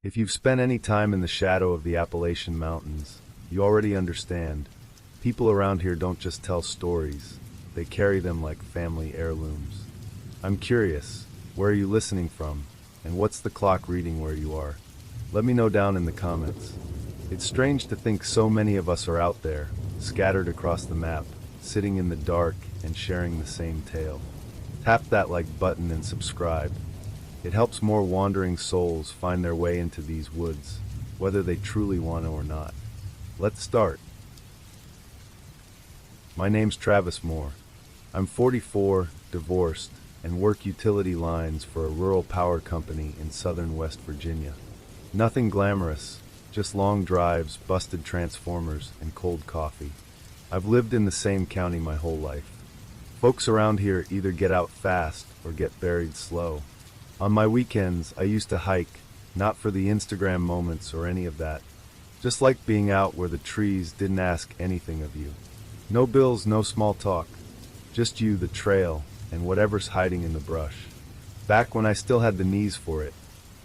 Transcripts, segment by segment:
If you've spent any time in the shadow of the Appalachian Mountains, you already understand. People around here don't just tell stories, they carry them like family heirlooms. I'm curious, where are you listening from, and what's the clock reading where you are? Let me know down in the comments. It's strange to think so many of us are out there, scattered across the map, sitting in the dark and sharing the same tale. Tap that like button and subscribe. It helps more wandering souls find their way into these woods, whether they truly want to or not. Let's start. My name's Travis Moore. I'm 44, divorced, and work utility lines for a rural power company in southern West Virginia. Nothing glamorous, just long drives, busted transformers, and cold coffee. I've lived in the same county my whole life. Folks around here either get out fast or get buried slow. On my weekends, I used to hike, not for the Instagram moments or any of that. Just like being out where the trees didn't ask anything of you. No bills, no small talk. Just you, the trail, and whatever's hiding in the brush. Back when I still had the knees for it,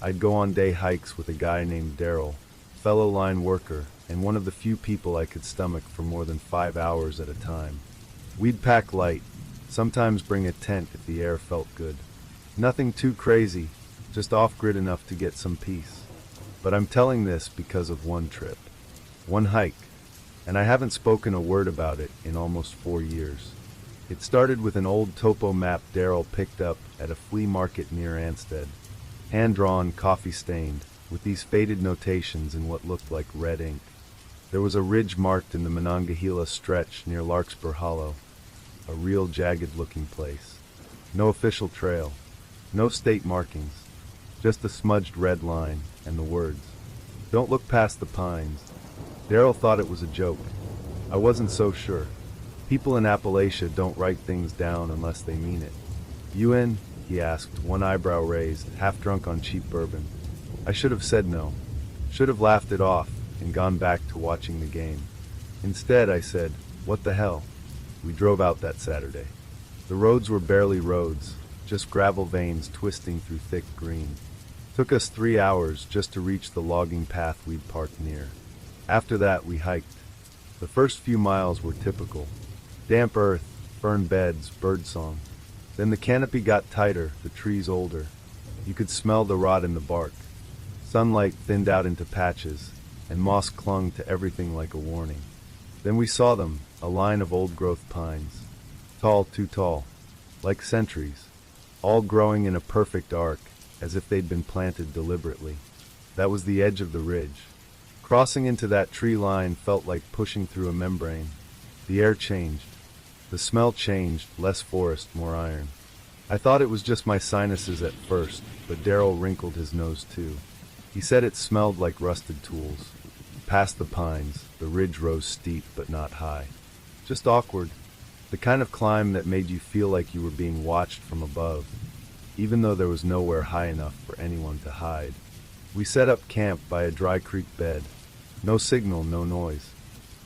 I'd go on day hikes with a guy named Daryl, fellow line worker, and one of the few people I could stomach for more than 5 hours at a time. We'd pack light, sometimes bring a tent if the air felt good. Nothing too crazy, just off-grid enough to get some peace. But I'm telling this because of one trip, one hike, and I haven't spoken a word about it in almost 4 years. It started with an old topo map Daryl picked up at a flea market near Ansted, hand-drawn, coffee-stained, with these faded notations in what looked like red ink. There was a ridge marked in the Monongahela stretch near Larkspur Hollow, a real jagged-looking place. No official trail. No state markings, just a smudged red line and the words, "Don't look past the pines." Daryl thought it was a joke. I wasn't so sure. People in Appalachia don't write things down unless they mean it. "You in?" he asked, one eyebrow raised, half drunk on cheap bourbon. I should have said no. Should have laughed it off and gone back to watching the game. Instead, I said, "What the hell?" We drove out that Saturday. The roads were barely roads, just gravel veins twisting through thick green. Took us 3 hours just to reach the logging path we'd parked near. After that, we hiked. The first few miles were typical. Damp earth, fern beds, birdsong. Then the canopy got tighter, the trees older. You could smell the rot in the bark. Sunlight thinned out into patches, and moss clung to everything like a warning. Then we saw them, a line of old-growth pines. Tall, too tall, like centuries. All growing in a perfect arc, as if they'd been planted deliberately. That was the edge of the ridge. Crossing into that tree line felt like pushing through a membrane. The air changed. The smell changed, less forest, more iron. I thought it was just my sinuses at first, but Daryl wrinkled his nose too. He said it smelled like rusted tools. Past the pines, the ridge rose steep but not high. Just awkward. The kind of climb that made you feel like you were being watched from above, even though there was nowhere high enough for anyone to hide. We set up camp by a dry creek bed. No signal, no noise.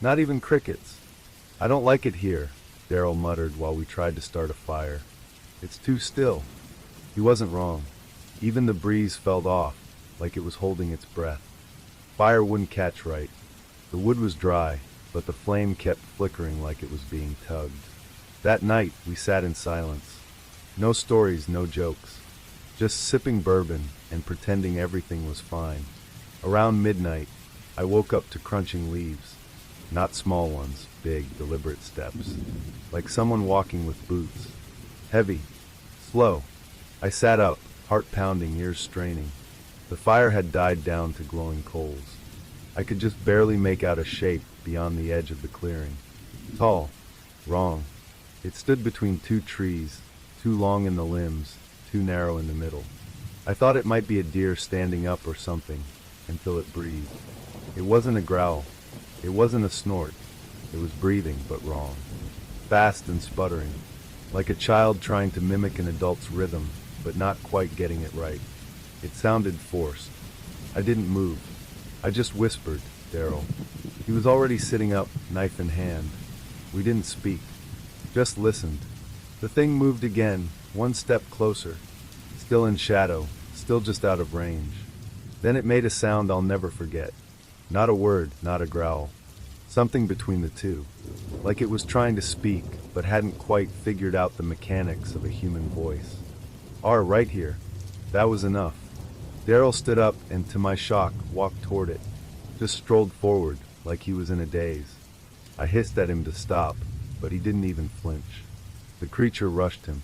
Not even crickets. "I don't like it here," Daryl muttered while we tried to start a fire. "It's too still." He wasn't wrong. Even the breeze felt off, like it was holding its breath. Fire wouldn't catch right. The wood was dry, but the flame kept flickering like it was being tugged. That night, we sat in silence. No stories, no jokes. Just sipping bourbon and pretending everything was fine. Around midnight, I woke up to crunching leaves. Not small ones, big, deliberate steps. Like someone walking with boots. Heavy. Slow. I sat up, heart pounding, ears straining. The fire had died down to glowing coals. I could just barely make out a shape beyond the edge of the clearing. Tall. Wrong. It stood between two trees, too long in the limbs, too narrow in the middle. I thought it might be a deer standing up or something, until it breathed. It wasn't a growl. It wasn't a snort. It was breathing, but wrong. Fast and sputtering, like a child trying to mimic an adult's rhythm, but not quite getting it right. It sounded forced. I didn't move. I just whispered, "Daryl." He was already sitting up, knife in hand. We didn't speak. Just listened. The thing moved again, one step closer. Still in shadow, still just out of range. Then it made a sound I'll never forget. Not a word, not a growl. Something between the two. Like it was trying to speak, but hadn't quite figured out the mechanics of a human voice. Right here. That was enough. Daryl stood up and, to my shock, walked toward it. Just strolled forward, like he was in a daze. I hissed at him to stop, but he didn't even flinch. The creature rushed him.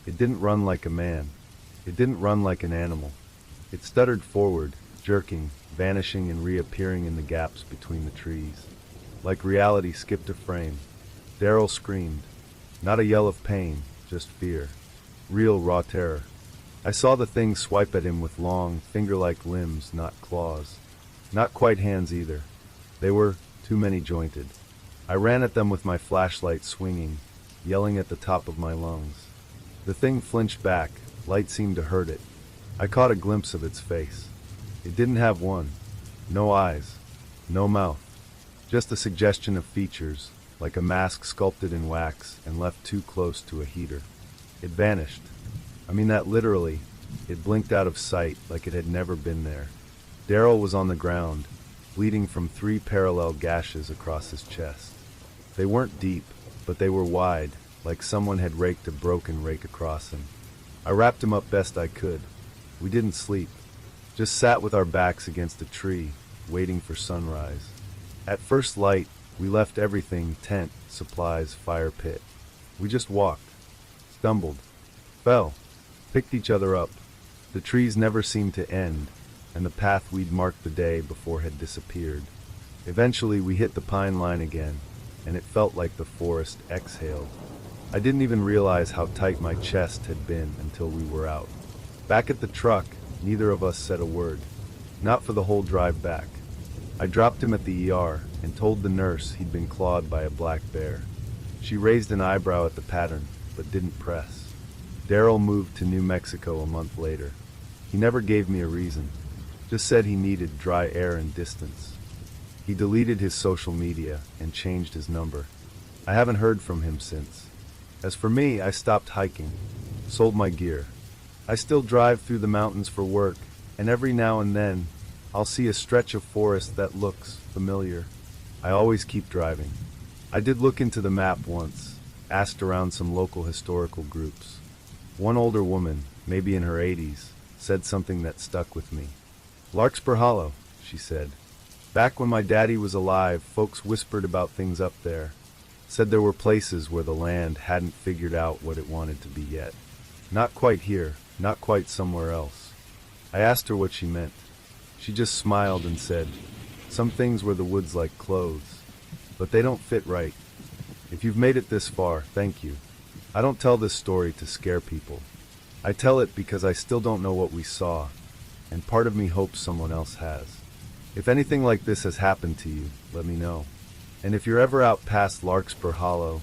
It didn't run like a man. It didn't run like an animal. It stuttered forward, jerking, vanishing and reappearing in the gaps between the trees. Like reality skipped a frame. Daryl screamed. Not a yell of pain, just fear. Real raw terror. I saw the thing swipe at him with long, finger-like limbs, not claws. Not quite hands either. They were too many jointed. I ran at them with my flashlight swinging, yelling at the top of my lungs. The thing flinched back. Light seemed to hurt it. I caught a glimpse of its face. It didn't have one. No eyes. No mouth. Just a suggestion of features, like a mask sculpted in wax and left too close to a heater. It vanished. I mean that literally. It blinked out of sight like it had never been there. Daryl was on the ground, bleeding from 3 parallel gashes across his chest. They weren't deep, but they were wide, like someone had raked a broken rake across him. I wrapped him up best I could. We didn't sleep, just sat with our backs against a tree, waiting for sunrise. At first light, we left everything: tent, supplies, fire pit. We just walked, stumbled, fell, picked each other up. The trees never seemed to end, and the path we'd marked the day before had disappeared. Eventually we hit the pine line again, and it felt like the forest exhaled. I didn't even realize how tight my chest had been until we were out. Back at the truck, neither of us said a word. Not for the whole drive back. I dropped him at the ER and told the nurse he'd been clawed by a black bear. She raised an eyebrow at the pattern, but didn't press. Daryl moved to New Mexico a month later. He never gave me a reason, just said he needed dry air and distance. He deleted his social media and changed his number. I haven't heard from him since. As for me, I stopped hiking, sold my gear. I still drive through the mountains for work, and every now and then, I'll see a stretch of forest that looks familiar. I always keep driving. I did look into the map once, asked around some local historical groups. One older woman, maybe in her 80s, said something that stuck with me. Larkspur Hollow, she said. Back when my daddy was alive, folks whispered about things up there. Said there were places where the land hadn't figured out what it wanted to be yet. Not quite here, not quite somewhere else. I asked her what she meant. She just smiled and said, "Some things wear the woods like clothes, but they don't fit right. If you've made it this far, thank you. I don't tell this story to scare people. I tell it because I still don't know what we saw, and part of me hopes someone else has. If anything like this has happened to you, let me know. And if you're ever out past Larkspur Hollow,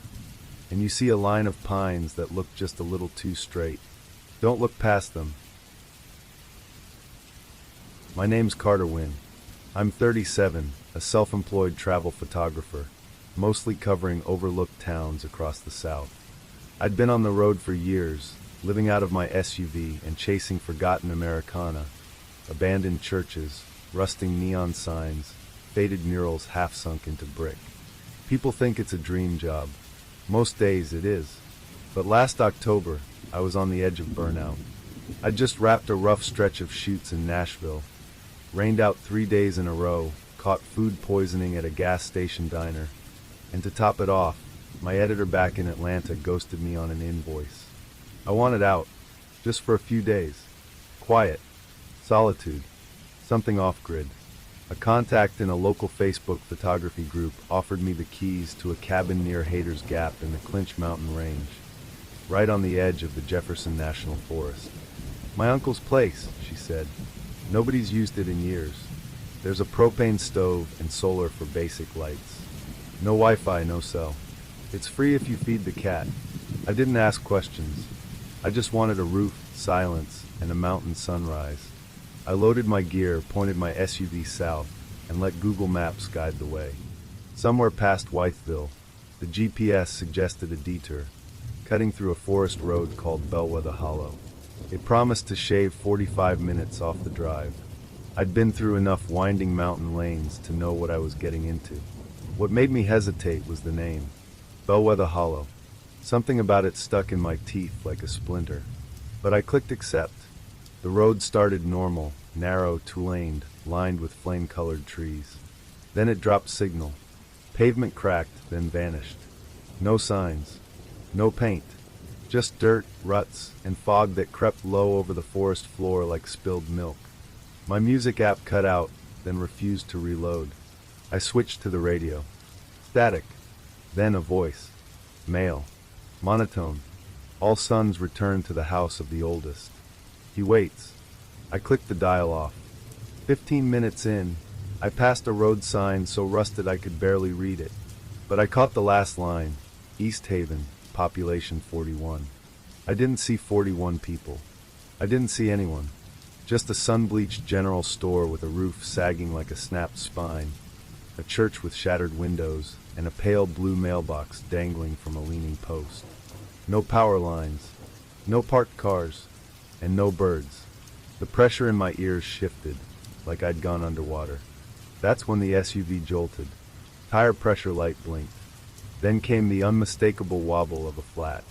and you see a line of pines that look just a little too straight, don't look past them." My name's Carter Wynn. I'm 37, a self-employed travel photographer, mostly covering overlooked towns across the South. I'd been on the road for years, living out of my SUV and chasing forgotten Americana, abandoned churches, rusting neon signs, faded murals half sunk into brick. People think it's a dream job. Most days it is. But last October, I was on the edge of burnout. I'd just wrapped a rough stretch of shoots in Nashville, rained out 3 days in a row, caught food poisoning at a gas station diner, and to top it off, my editor back in Atlanta ghosted me on an invoice. I wanted out, just for a few days. Quiet, solitude, something off-grid. A contact in a local Facebook photography group offered me the keys to a cabin near Hayter's Gap in the Clinch Mountain Range, right on the edge of the Jefferson National Forest. "My uncle's place," she said. "Nobody's used it in years. There's a propane stove and solar for basic lights. No Wi-Fi, no cell. It's free if you feed the cat." I didn't ask questions. I just wanted a roof, silence, and a mountain sunrise. I loaded my gear, pointed my SUV south, and let Google Maps guide the way. Somewhere past Wytheville, the GPS suggested a detour, cutting through a forest road called Bellwether Hollow. It promised to shave 45 minutes off the drive. I'd been through enough winding mountain lanes to know what I was getting into. What made me hesitate was the name, Bellwether Hollow. Something about it stuck in my teeth like a splinter. But I clicked accept. The road started normal, narrow, two-laned, lined with flame-colored trees. Then it dropped signal. Pavement cracked, then vanished. No signs. No paint. Just dirt, ruts, and fog that crept low over the forest floor like spilled milk. My music app cut out, then refused to reload. I switched to the radio. Static. Then a voice. Male. Monotone. All sons return to the house of the oldest. He waits. I clicked the dial off. 15 minutes in, I passed a road sign so rusted I could barely read it. But I caught the last line. East Haven, population 41. I didn't see 41 people. I didn't see anyone. Just a sun-bleached general store with a roof sagging like a snapped spine, a church with shattered windows, and a pale blue mailbox dangling from a leaning post. No power lines, no parked cars, and no birds. The pressure in my ears shifted, like I'd gone underwater. That's when the SUV jolted. Tire pressure light blinked. Then came the unmistakable wobble of a flat.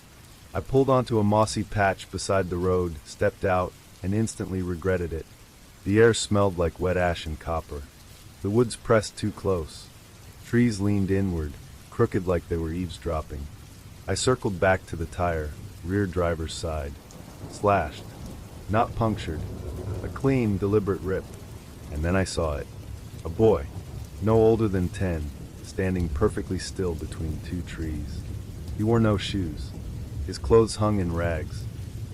I pulled onto a mossy patch beside the road, stepped out, and instantly regretted it. The air smelled like wet ash and copper. The woods pressed too close. Trees leaned inward, crooked like they were eavesdropping. I circled back to the tire, rear driver's side. Slashed. Not punctured. A clean, deliberate rip. And then I saw it. A boy, no older than 10, standing perfectly still between two trees. He wore no shoes. His clothes hung in rags.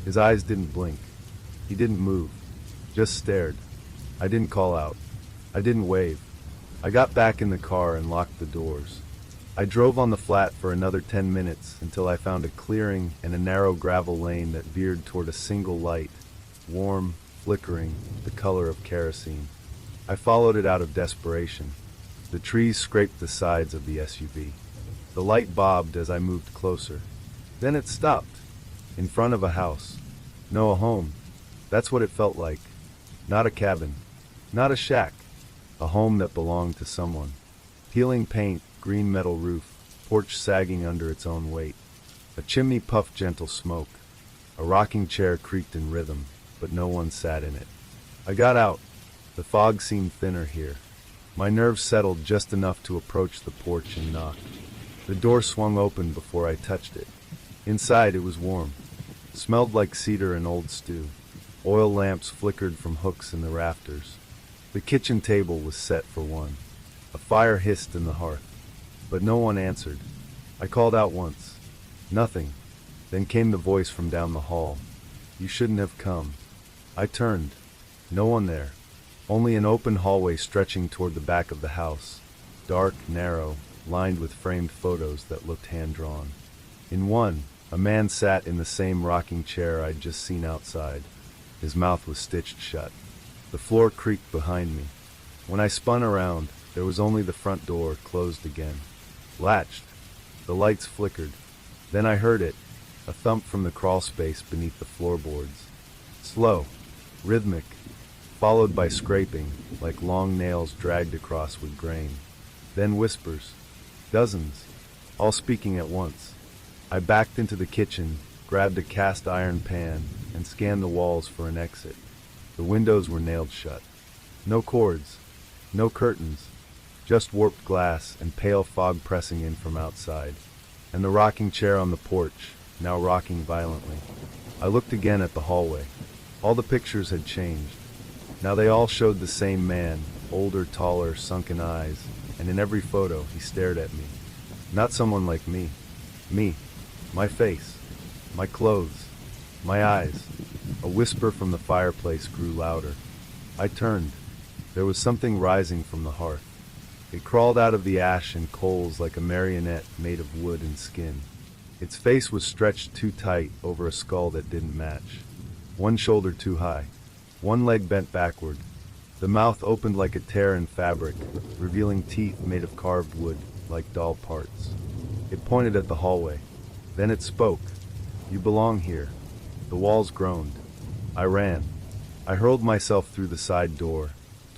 His eyes didn't blink. He didn't move. Just stared. I didn't call out. I didn't wave. I got back in the car and locked the doors. I drove on the flat for another 10 minutes until I found a clearing and a narrow gravel lane that veered toward a single light, warm, flickering, the color of kerosene. I followed it out of desperation. The trees scraped the sides of the SUV. The light bobbed as I moved closer. Then it stopped, in front of a house. No, a home. That's what it felt like. Not a cabin. Not a shack. A home that belonged to someone. Peeling paint, green metal roof, porch sagging under its own weight. A chimney puffed gentle smoke. A rocking chair creaked in rhythm, but no one sat in it. I got out. The fog seemed thinner here. My nerves settled just enough to approach the porch and knock. The door swung open before I touched it. Inside it was warm. Smelled like cedar and old stew. Oil lamps flickered from hooks in the rafters. The kitchen table was set for one. A fire hissed in the hearth. But no one answered. I called out once. Nothing. Then came the voice from down the hall. You shouldn't have come. I turned. No one there. Only an open hallway stretching toward the back of the house. Dark, narrow, lined with framed photos that looked hand-drawn. In one, a man sat in the same rocking chair I'd just seen outside. His mouth was stitched shut. The floor creaked behind me. When I spun around, there was only the front door, closed again. Latched. The lights flickered. Then I heard it, a thump from the crawl space beneath the floorboards. Slow, rhythmic, followed by scraping, like long nails dragged across with grain. Then whispers. Dozens, all speaking at once. I backed into the kitchen, grabbed a cast iron pan, and scanned the walls for an exit. The windows were nailed shut. No cords, no curtains, just warped glass and pale fog pressing in from outside. And the rocking chair on the porch, now rocking violently. I looked again at the hallway. All the pictures had changed. Now they all showed the same man, older, taller, sunken eyes, and in every photo he stared at me. Not someone like me. Me. My face. My clothes. My eyes. A whisper from the fireplace grew louder. I turned. There was something rising from the hearth. It crawled out of the ash and coals like a marionette made of wood and skin. Its face was stretched too tight over a skull that didn't match. One shoulder too high. One leg bent backward. The mouth opened like a tear in fabric, revealing teeth made of carved wood, like doll parts. It pointed at the hallway. Then it spoke. You belong here. The walls groaned. I ran. I hurled myself through the side door.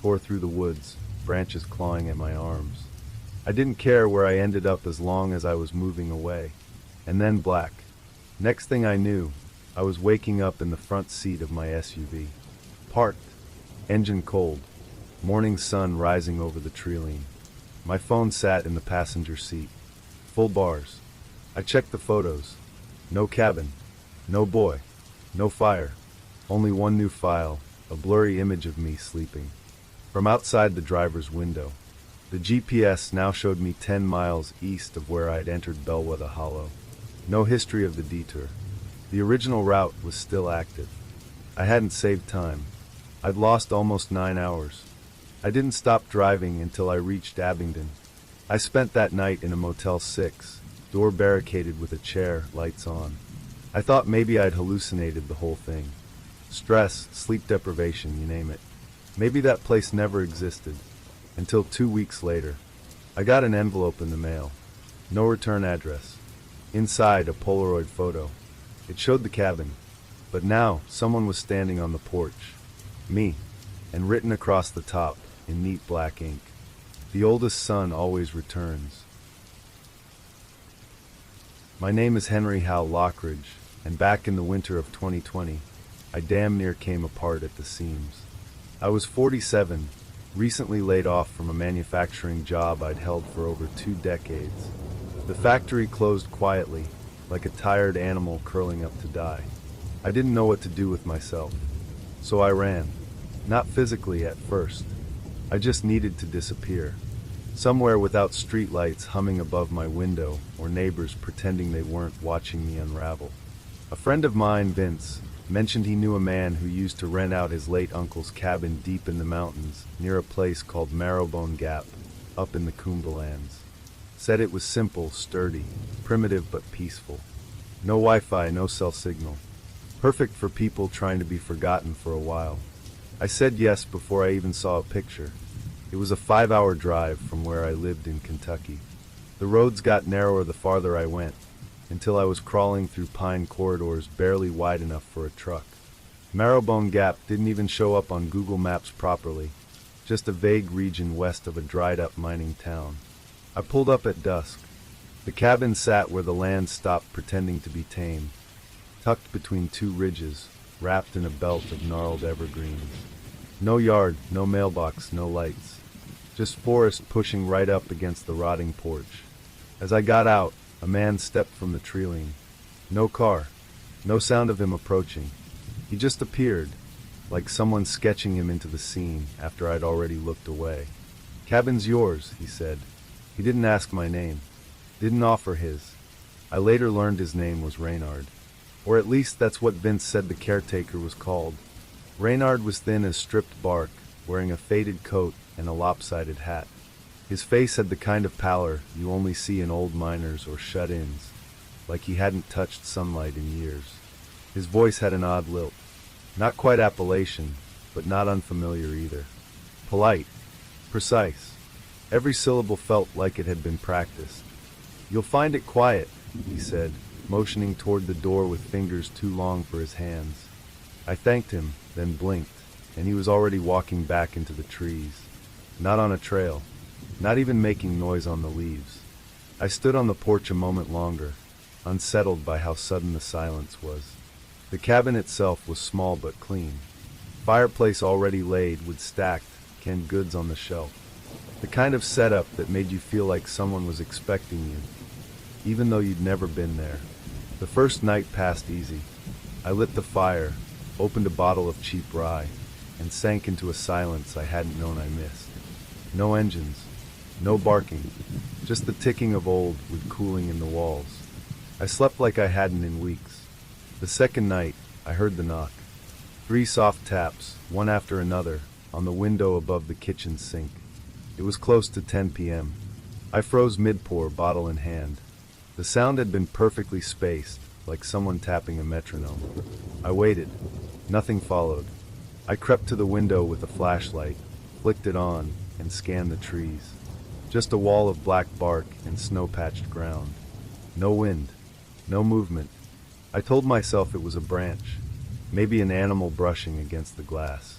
tore through the woods, branches clawing at my arms. I didn't care where I ended up as long as I was moving away. And then black. Next thing I knew, I was waking up in the front seat of my SUV. Parked. Engine cold. Morning sun rising over the treeline. My phone sat in the passenger seat. Full bars. I checked the photos. No cabin. No boy. No fire. Only one new file, a blurry image of me sleeping. From outside the driver's window. The GPS now showed me 10 miles east of where I'd entered Bellwether Hollow. No history of the detour. The original route was still active. I hadn't saved time. I'd lost almost 9 hours. I didn't stop driving until I reached Abingdon. I spent that night in a Motel 6, door barricaded with a chair, lights on. I thought maybe I'd hallucinated the whole thing. Stress, sleep deprivation, you name it. Maybe that place never existed. Until 2 weeks later, I got an envelope in the mail. No return address. Inside, a Polaroid photo. It showed the cabin. But now, someone was standing on the porch. Me. And written across the top, in neat black ink. The oldest son always returns. My name is Henry Hal Lockridge, and back in the winter of 2020, I damn near came apart at the seams. I was 47, recently laid off from a manufacturing job I'd held for over 2 decades. The factory closed quietly, like a tired animal curling up to die. I didn't know what to do with myself, so I ran. Not physically at first. I just needed to disappear. Somewhere without streetlights humming above my window, or neighbors pretending they weren't watching me unravel. A friend of mine, Vince, mentioned he knew a man who used to rent out his late uncle's cabin deep in the mountains, near a place called Marrowbone Gap, up in the Coombalands. Said it was simple, sturdy, primitive but peaceful. No Wi-Fi, no cell signal. Perfect for people trying to be forgotten for a while. I said yes before I even saw a picture. It was a 5-hour drive from where I lived in Kentucky. The roads got narrower the farther I went, until I was crawling through pine corridors barely wide enough for a truck. Marrowbone Gap didn't even show up on Google Maps properly, just a vague region west of a dried-up mining town. I pulled up at dusk. The cabin sat where the land stopped pretending to be tame, tucked between 2 ridges, wrapped in a belt of gnarled evergreens. No yard, no mailbox, no lights. Just forest pushing right up against the rotting porch. As I got out, a man stepped from the treeline. No car. No sound of him approaching. He just appeared, like someone sketching him into the scene after I'd already looked away. "Cabin's yours," he said. He didn't ask my name. Didn't offer his. I later learned his name was Reynard. Or at least that's what Vince said the caretaker was called. Reynard was thin as stripped bark, wearing a faded coat and a lopsided hat. His face had the kind of pallor you only see in old miners or shut-ins, like he hadn't touched sunlight in years. His voice had an odd lilt. Not quite Appalachian, but not unfamiliar either. Polite. Precise. Every syllable felt like it had been practiced. "You'll find it quiet," he said, motioning toward the door with fingers too long for his hands. I thanked him, then blinked, and he was already walking back into the trees. Not on a trail. Not even making noise on the leaves. I stood on the porch a moment longer, unsettled by how sudden the silence was. The cabin itself was small but clean. Fireplace already laid with stacked, canned goods on the shelf. The kind of setup that made you feel like someone was expecting you, even though you'd never been there. The first night passed easy. I lit the fire, opened a bottle of cheap rye, and sank into a silence I hadn't known I missed. No engines. No barking, just the ticking of old wood cooling in the walls. I slept like I hadn't in weeks. The second night, I heard the knock. 3 soft taps, one after another, on the window above the kitchen sink. It was close to 10 p.m. I froze mid-pour, bottle in hand. The sound had been perfectly spaced, like someone tapping a metronome. I waited. Nothing followed. I crept to the window with a flashlight, flicked it on, and scanned the trees. Just a wall of black bark and snow-patched ground. No wind. No movement. I told myself it was a branch, maybe an animal brushing against the glass.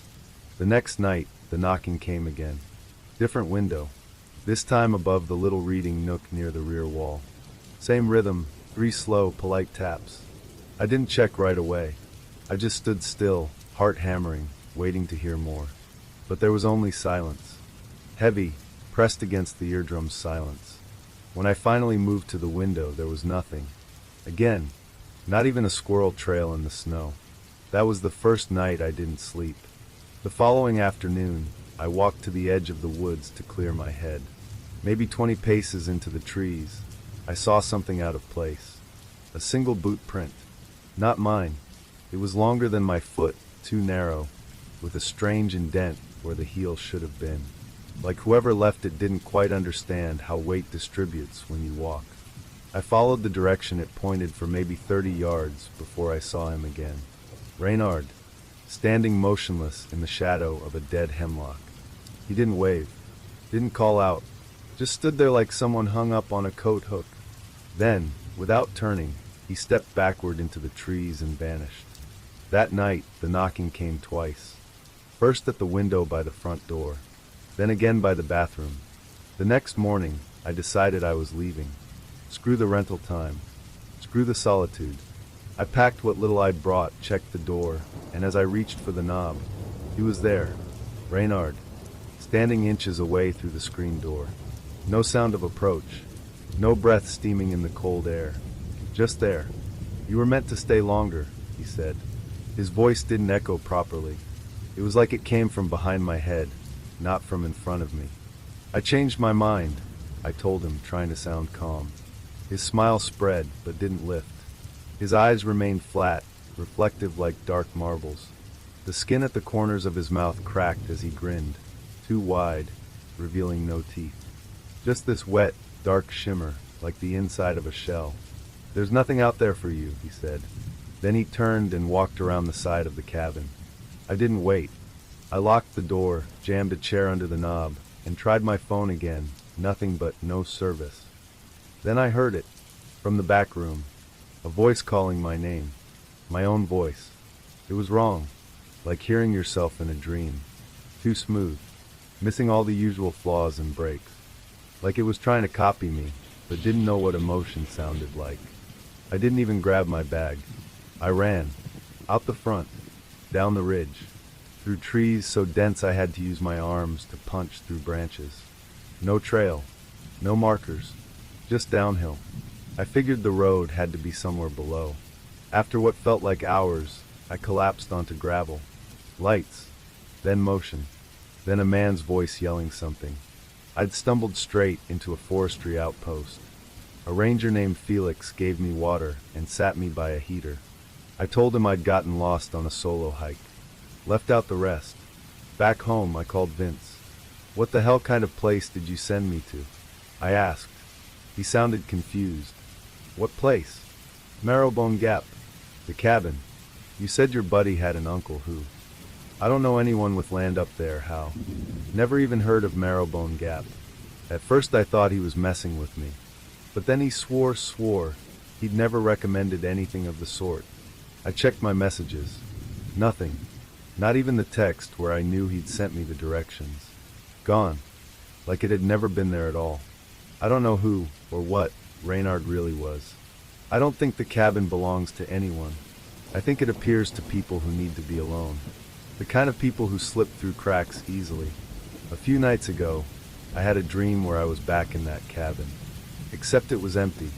The next night, the knocking came again. Different window, this time above the little reading nook near the rear wall. Same rhythm, 3 slow, polite taps. I didn't check right away. I just stood still, heart hammering, waiting to hear more. But there was only silence. Heavy, pressed against the eardrum's silence. When I finally moved to the window, there was nothing. Again, not even a squirrel trail in the snow. That was the first night I didn't sleep. The following afternoon, I walked to the edge of the woods to clear my head. Maybe 20 paces into the trees, I saw something out of place. A single boot print. Not mine. It was longer than my foot, too narrow, with a strange indent where the heel should have been. Like whoever left it didn't quite understand how weight distributes when you walk. I followed the direction it pointed for maybe 30 yards before I saw him again. Reynard, standing motionless in the shadow of a dead hemlock. He didn't wave, didn't call out, just stood there like someone hung up on a coat hook. Then, without turning, he stepped backward into the trees and vanished. That night, the knocking came twice. First at the window by the front door, then again by the bathroom. The next morning, I decided I was leaving. Screw the rental time. Screw the solitude. I packed what little I'd brought, checked the door, and as I reached for the knob, he was there, Reynard, standing inches away through the screen door. No sound of approach, no breath steaming in the cold air. Just there. "You were meant to stay longer," he said. His voice didn't echo properly. It was like it came from behind my head, not from in front of me. "I changed my mind," I told him, trying to sound calm. His smile spread, but didn't lift. His eyes remained flat, reflective like dark marbles. The skin at the corners of his mouth cracked as he grinned, too wide, revealing no teeth. Just this wet, dark shimmer, like the inside of a shell. "There's nothing out there for you," he said. Then he turned and walked around the side of the cabin. I didn't wait. I locked the door, jammed a chair under the knob, and tried my phone again. Nothing but no service. Then I heard it, from the back room, a voice calling my name, my own voice. It was wrong, like hearing yourself in a dream. Too smooth, missing all the usual flaws and breaks. Like it was trying to copy me, but didn't know what emotion sounded like. I didn't even grab my bag. I ran, out the front, down the ridge, through trees so dense I had to use my arms to punch through branches. No trail, no markers, just downhill. I figured the road had to be somewhere below. After what felt like hours, I collapsed onto gravel. Lights, then motion, then a man's voice yelling something. I'd stumbled straight into a forestry outpost. A ranger named Felix gave me water and sat me by a heater. I told him I'd gotten lost on a solo hike. Left out the rest. Back home, I called Vince. "What the hell kind of place did you send me to?" I asked. He sounded confused. "What place?" "Marrowbone Gap. The cabin. You said your buddy had an uncle who—" "I don't know anyone with land up there, Hal. Never even heard of Marrowbone Gap." At first I thought he was messing with me. But then he swore he'd never recommended anything of the sort. I checked my messages. Nothing. Not even the text where I knew he'd sent me the directions. Gone. Like it had never been there at all. I don't know who, or what, Reynard really was. I don't think the cabin belongs to anyone. I think it appears to people who need to be alone. The kind of people who slip through cracks easily. A few nights ago, I had a dream where I was back in that cabin. Except it was empty.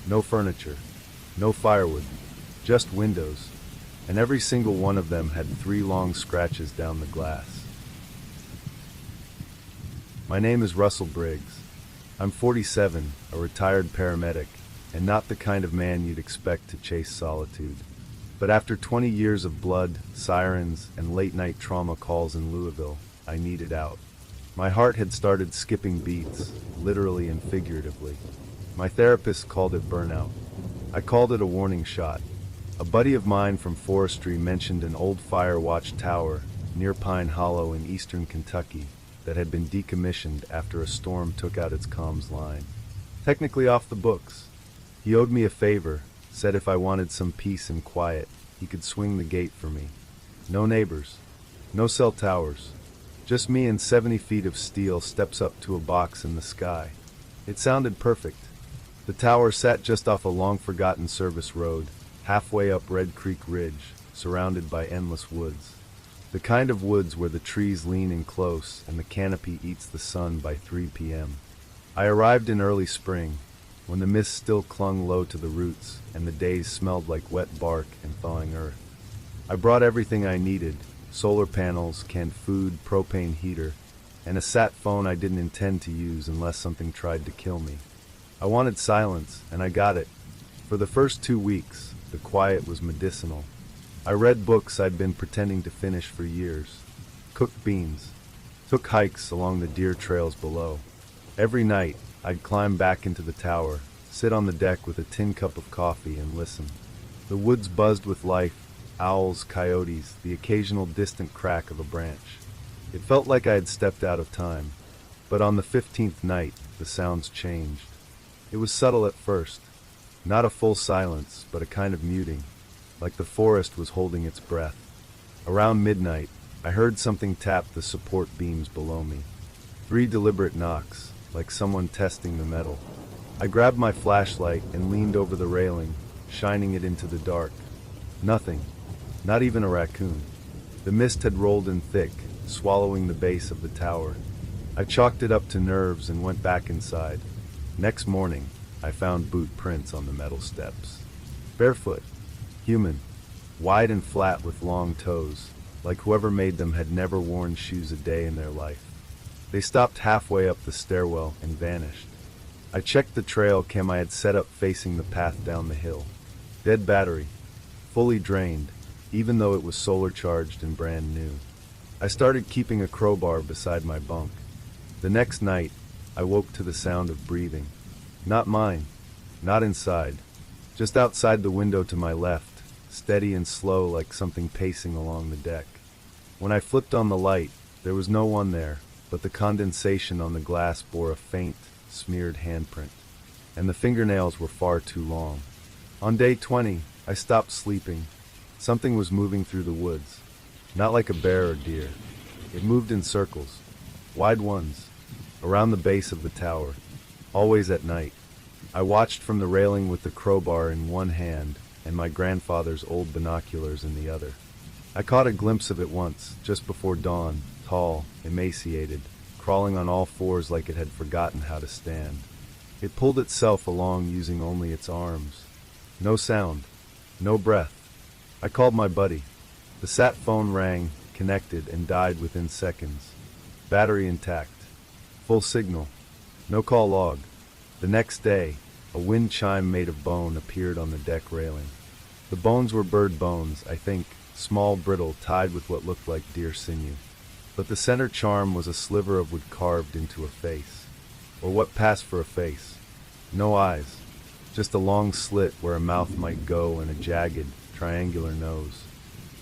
No furniture. No firewood. Just windows. And every single one of them had 3 long scratches down the glass. My name is Russell Briggs. I'm 47, a retired paramedic, and not the kind of man you'd expect to chase solitude. But after 20 years of blood, sirens, and late-night trauma calls in Louisville, I needed out. My heart had started skipping beats, literally and figuratively. My therapist called it burnout. I called it a warning shot. A buddy of mine from forestry mentioned an old fire watch tower near Pine Hollow in eastern Kentucky that had been decommissioned after a storm took out its comms line. Technically off the books. He owed me a favor, said if I wanted some peace and quiet, he could swing the gate for me. No neighbors. No cell towers. Just me and 70 feet of steel steps up to a box in the sky. It sounded perfect. The tower sat just off a long-forgotten service road, halfway up Red Creek Ridge, surrounded by endless woods. The kind of woods where the trees lean in close and the canopy eats the sun by 3 p.m. I arrived in early spring, when the mist still clung low to the roots and the days smelled like wet bark and thawing earth. I brought everything I needed: solar panels, canned food, propane heater, and a sat phone I didn't intend to use unless something tried to kill me. I wanted silence, and I got it. For the first 2 weeks, the quiet was medicinal. I read books I'd been pretending to finish for years, cooked beans, took hikes along the deer trails below. Every night, I'd climb back into the tower, sit on the deck with a tin cup of coffee and listen. The woods buzzed with life: owls, coyotes, the occasional distant crack of a branch. It felt like I had stepped out of time. But on the 15th night, the sounds changed. It was subtle at first, not a full silence, but a kind of muting, like the forest was holding its breath. Around midnight, I heard something tap the support beams below me. 3 deliberate knocks, like someone testing the metal. I grabbed my flashlight and leaned over the railing, shining it into the dark. Nothing, not even a raccoon. The mist had rolled in thick, swallowing the base of the tower. I chalked it up to nerves and went back inside. Next morning, I found boot prints on the metal steps. Barefoot, human, wide and flat with long toes, like whoever made them had never worn shoes a day in their life. They stopped halfway up the stairwell and vanished. I checked the trail cam I had set up facing the path down the hill. Dead battery, fully drained, even though it was solar charged and brand new. I started keeping a crowbar beside my bunk. The next night, I woke to the sound of breathing. Not mine, not inside, just outside the window to my left, steady and slow like something pacing along the deck. When I flipped on the light, there was no one there, but the condensation on the glass bore a faint, smeared handprint, and the fingernails were far too long. On day 20, I stopped sleeping. Something was moving through the woods, not like a bear or deer. It moved in circles, wide ones, around the base of the tower, always at night. I watched from the railing with the crowbar in one hand and my grandfather's old binoculars in the other. I caught a glimpse of it once, just before dawn, tall, emaciated, crawling on all fours like it had forgotten how to stand. It pulled itself along using only its arms. No sound, no breath. I called my buddy. The sat phone rang, connected, and died within seconds. Battery intact. Full signal. No call log. The next day, a wind chime made of bone appeared on the deck railing. The bones were bird bones, I think, small, brittle, tied with what looked like deer sinew. But the center charm was a sliver of wood carved into a face. Or what passed for a face. No eyes. Just a long slit where a mouth might go and a jagged, triangular nose.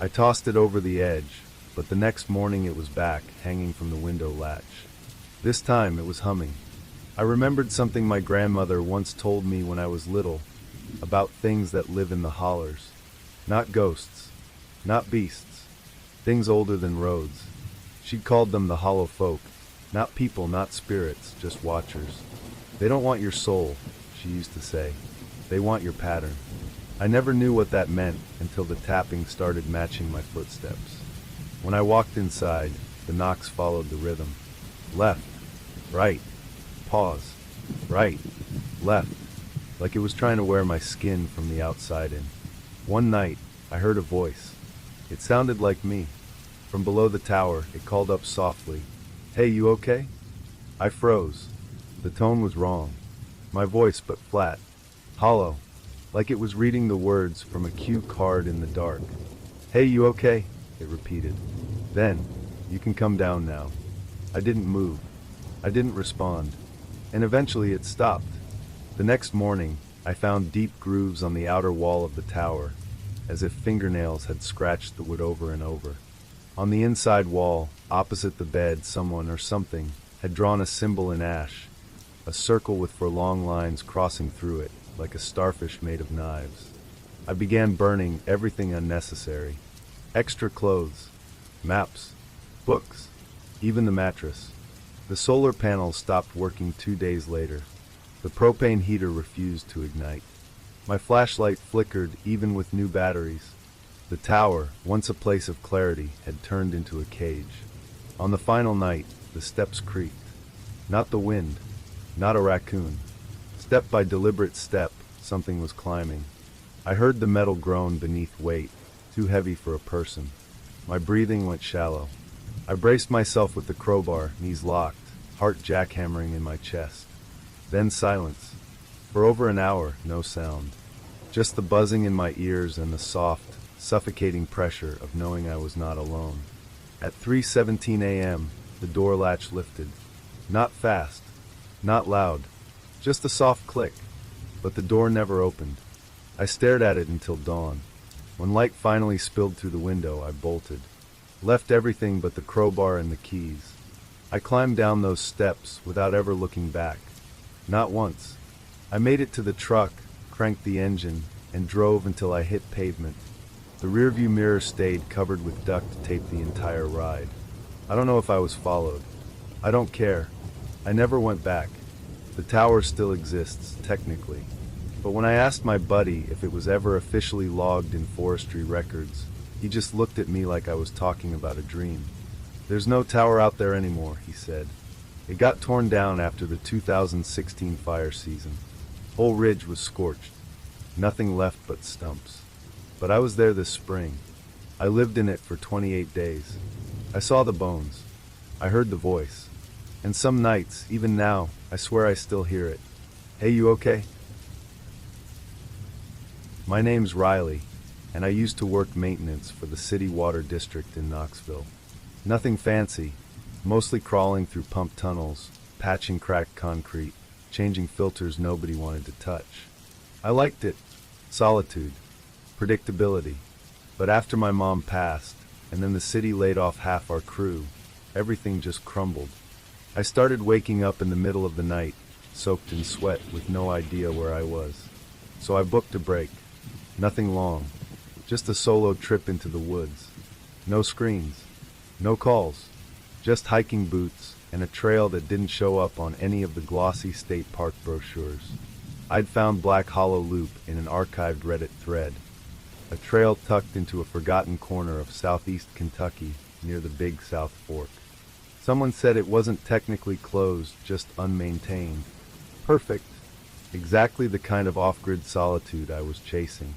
I tossed it over the edge, but the next morning it was back, hanging from the window latch. This time it was humming. I remembered something my grandmother once told me when I was little, about things that live in the hollers. Not ghosts, not beasts, things older than roads. She called them the hollow folk, not people, not spirits, just watchers. They don't want your soul, she used to say. They want your pattern. I never knew what that meant until the tapping started matching my footsteps. When I walked inside, the knocks followed the rhythm. Left, right, pause, right, left, like it was trying to wear my skin from the outside in. One night, I heard a voice. It sounded like me. From below the tower, it called up softly, "Hey, you okay?" I froze. The tone was wrong. My voice, but flat, hollow, like it was reading the words from a cue card in the dark. "Hey, you okay?" it repeated. Then, "You can come down now." I didn't move. I didn't respond. And eventually it stopped. The next morning, I found deep grooves on the outer wall of the tower, as if fingernails had scratched the wood over and over. On the inside wall, opposite the bed, someone or something had drawn a symbol in ash, a circle with long lines crossing through it, like a starfish made of knives. I began burning everything unnecessary. Extra clothes, maps, books, even the mattress. The solar panels stopped working 2 days later. The propane heater refused to ignite. My flashlight flickered even with new batteries. The tower, once a place of clarity, had turned into a cage. On the final night, the steps creaked. Not the wind, not a raccoon. Step by deliberate step, something was climbing. I heard the metal groan beneath weight, too heavy for a person. My breathing went shallow. I braced myself with the crowbar, knees locked, heart jackhammering in my chest. Then silence. For over an hour, no sound. Just the buzzing in my ears and the soft, suffocating pressure of knowing I was not alone. At 3:17 a.m., the door latch lifted. Not fast, not loud, just a soft click. But the door never opened. I stared at it until dawn. When light finally spilled through the window, I bolted. Left everything but the crowbar and the keys. I climbed down those steps without ever looking back. Not once. I made it to the truck, cranked the engine, and drove until I hit pavement. The rearview mirror stayed covered with duct tape the entire ride. I don't know if I was followed. I don't care. I never went back. The tower still exists, technically. But when I asked my buddy if it was ever officially logged in forestry records, he just looked at me like I was talking about a dream. "There's no tower out there anymore," he said. "It got torn down after the 2016 fire season. Whole ridge was scorched. Nothing left but stumps. But I was there this spring. I lived in it for 28 days. I saw the bones. I heard the voice. And some nights, even now, I swear I still hear it. Hey, you okay?" My name's Riley, and I used to work maintenance for the city water district in Knoxville. Nothing fancy, mostly crawling through pump tunnels, patching cracked concrete, changing filters nobody wanted to touch. I liked it. Solitude. Predictability. But after my mom passed, and then the city laid off half our crew, everything just crumbled. I started waking up in the middle of the night, soaked in sweat with no idea where I was. So I booked a break. Nothing long. Just a solo trip into the woods. No screens. No calls. Just hiking boots and a trail that didn't show up on any of the glossy state park brochures. I'd found Black Hollow Loop in an archived Reddit thread. A trail tucked into a forgotten corner of southeast Kentucky near the Big South Fork. Someone said it wasn't technically closed, just unmaintained. Perfect. Exactly the kind of off-grid solitude I was chasing.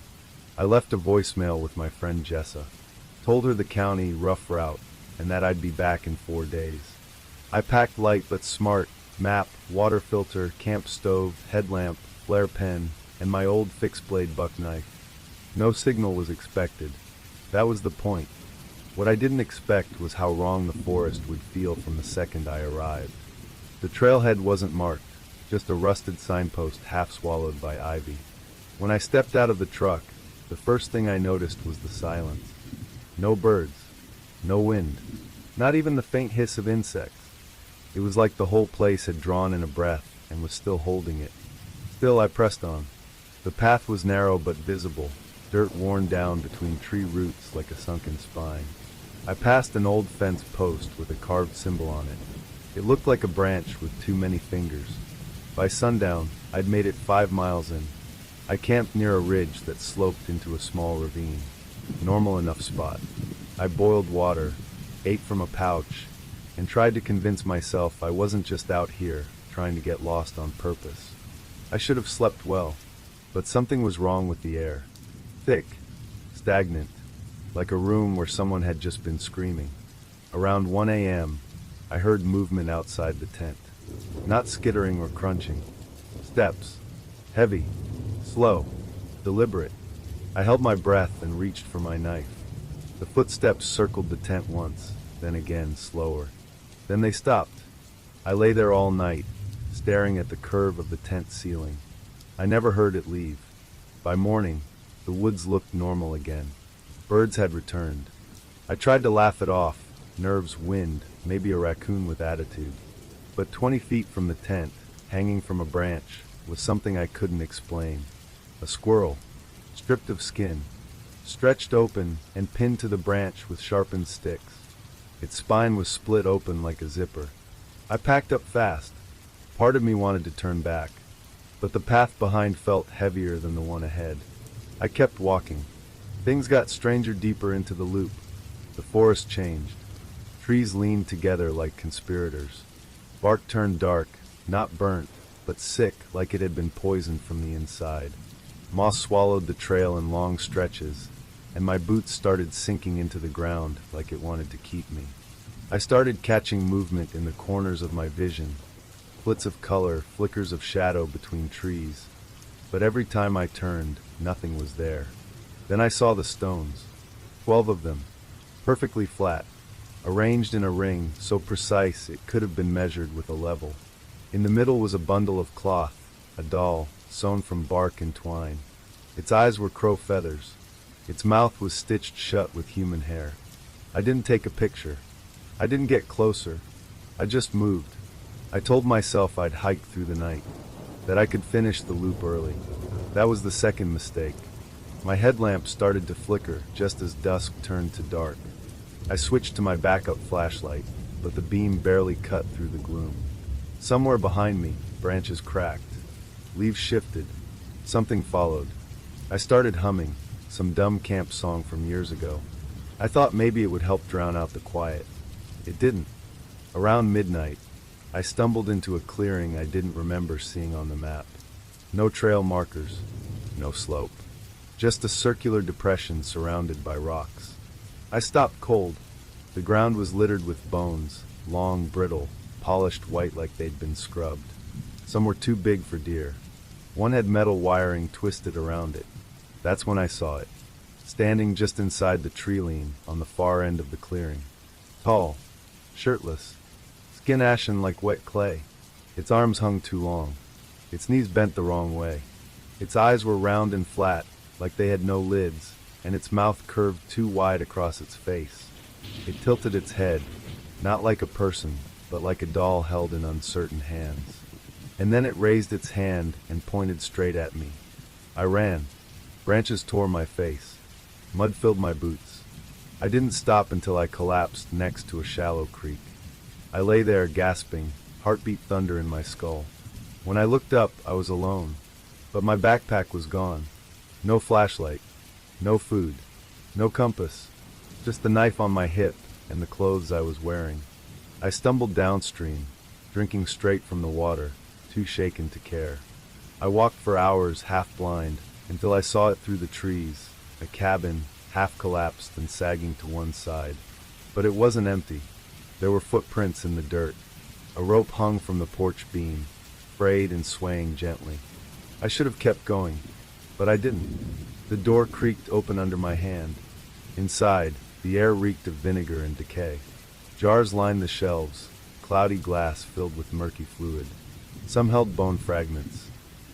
I left a voicemail with my friend Jessa. Told her the county rough route and that I'd be back in 4 days. I packed light but smart, map, water filter, camp stove, headlamp, flare pen, and my old fixed-blade buck knife. No signal was expected. That was the point. What I didn't expect was how wrong the forest would feel from the second I arrived. The trailhead wasn't marked, just a rusted signpost half swallowed by ivy. When I stepped out of the truck, the first thing I noticed was the silence. No birds, no wind, not even the faint hiss of insects. It was like the whole place had drawn in a breath and was still holding it. Still, I pressed on. The path was narrow but visible, dirt worn down between tree roots like a sunken spine. I passed an old fence post with a carved symbol on it. It looked like a branch with too many fingers. By sundown, I'd made it 5 miles in. I camped near a ridge that sloped into a small ravine. Normal enough spot. I boiled water, ate from a pouch, and tried to convince myself I wasn't just out here trying to get lost on purpose. I should have slept well, but something was wrong with the air. Thick, stagnant, like a room where someone had just been screaming. Around 1 a.m., I heard movement outside the tent. Not skittering or crunching. Steps. Heavy. Slow. Deliberate. I held my breath and reached for my knife. The footsteps circled the tent once, then again, slower. Then they stopped. I lay there all night, staring at the curve of the tent ceiling. I never heard it leave. By morning, the woods looked normal again. Birds had returned. I tried to laugh it off, nerves wind, maybe a raccoon with attitude. But 20 feet from the tent, hanging from a branch, was something I couldn't explain. A squirrel, stripped of skin, stretched open and pinned to the branch with sharpened sticks. Its spine was split open like a zipper. I packed up fast. Part of me wanted to turn back, but the path behind felt heavier than the one ahead. I kept walking. Things got stranger deeper into the loop. The forest changed. Trees leaned together like conspirators. Bark turned dark, not burnt, but sick, like it had been poisoned from the inside. Moss swallowed the trail in long stretches, and my boots started sinking into the ground like it wanted to keep me. I started catching movement in the corners of my vision, flits of color, flickers of shadow between trees. But every time I turned, nothing was there. Then I saw the stones, 12 of them, perfectly flat, arranged in a ring so precise it could have been measured with a level. In the middle was a bundle of cloth, a doll, sewn from bark and twine. Its eyes were crow feathers. Its mouth was stitched shut with human hair. I didn't take a picture. I didn't get closer. I just moved. I told myself I'd hike through the night, that I could finish the loop early. That was the second mistake. My headlamp started to flicker just as dusk turned to dark. I switched to my backup flashlight, but the beam barely cut through the gloom. Somewhere behind me, branches cracked. Leaves shifted. Something followed. I started humming, some dumb camp song from years ago. I thought maybe it would help drown out the quiet. It didn't. Around midnight, I stumbled into a clearing I didn't remember seeing on the map. No trail markers, no slope. Just a circular depression surrounded by rocks. I stopped cold. The ground was littered with bones, long, brittle, polished white like they'd been scrubbed. Some were too big for deer. One had metal wiring twisted around it. That's when I saw it, standing just inside the tree lean on the far end of the clearing. Tall, shirtless, skin ashen like wet clay. Its arms hung too long. Its knees bent the wrong way. Its eyes were round and flat, like they had no lids, and its mouth curved too wide across its face. It tilted its head, not like a person, but like a doll held in uncertain hands. And then it raised its hand and pointed straight at me. I ran. Branches tore my face. Mud filled my boots. I didn't stop until I collapsed next to a shallow creek. I lay there gasping, heartbeat thunder in my skull. When I looked up, I was alone, but my backpack was gone. No flashlight, no food, no compass, just the knife on my hip and the clothes I was wearing. I stumbled downstream, drinking straight from the water, too shaken to care. I walked for hours, half blind, until I saw it through the trees, a cabin, half collapsed and sagging to one side. But it wasn't empty. There were footprints in the dirt. A rope hung from the porch beam, frayed and swaying gently. I should have kept going, but I didn't. The door creaked open under my hand. Inside, the air reeked of vinegar and decay. Jars lined the shelves, cloudy glass filled with murky fluid. Some held bone fragments.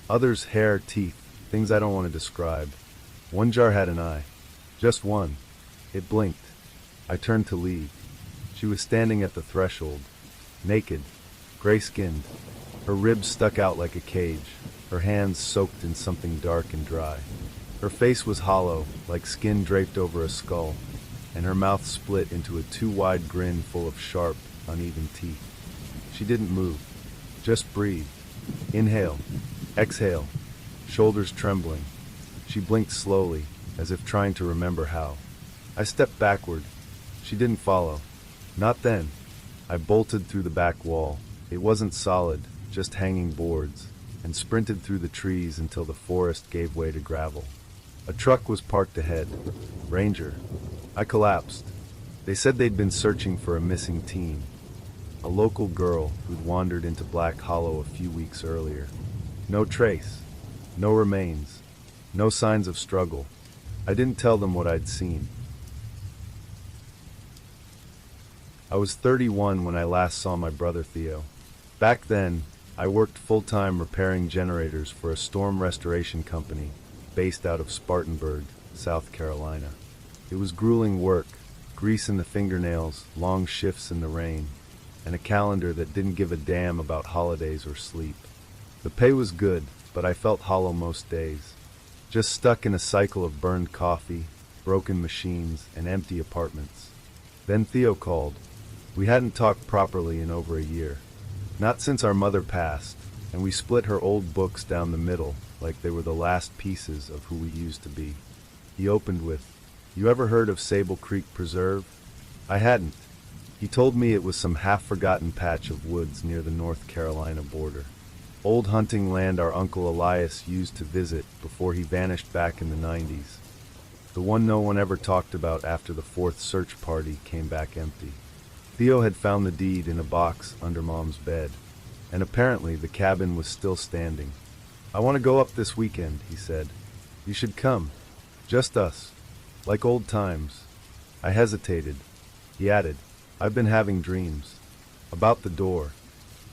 Others hair, teeth, things I don't want to describe. One jar had an eye. Just one. It blinked. I turned to leave. She was standing at the threshold, naked, gray-skinned. Her ribs stuck out like a cage, her hands soaked in something dark and dry. Her face was hollow, like skin draped over a skull, and her mouth split into a too-wide grin full of sharp, uneven teeth. She didn't move, just breathed. Inhale, exhale, shoulders trembling. She blinked slowly, as if trying to remember how. I stepped backward. She didn't follow. Not then. I bolted through the back wall. It wasn't solid, just hanging boards, and sprinted through the trees until the forest gave way to gravel. A truck was parked ahead. Ranger. I collapsed. They said they'd been searching for a missing teen, a local girl who'd wandered into Black Hollow a few weeks earlier. No trace, no remains, no signs of struggle. I didn't tell them what I'd seen. I was 31 when I last saw my brother Theo. Back then, I worked full-time repairing generators for a storm restoration company based out of Spartanburg, South Carolina. It was grueling work, grease in the fingernails, long shifts in the rain, and a calendar that didn't give a damn about holidays or sleep. The pay was good, but I felt hollow most days, just stuck in a cycle of burned coffee, broken machines, and empty apartments. Then Theo called. We hadn't talked properly in over a year. Not since our mother passed, and we split her old books down the middle like they were the last pieces of who we used to be. He opened with, "You ever heard of Sable Creek Preserve?" I hadn't. He told me it was some half-forgotten patch of woods near the North Carolina border. Old hunting land our Uncle Elias used to visit before he vanished back in the 90s. The one no one ever talked about after the fourth search party came back empty. Theo had found the deed in a box under Mom's bed, and apparently the cabin was still standing. "I want to go up this weekend," he said. "You should come. Just us. Like old times." I hesitated. He added, "I've been having dreams. About the door."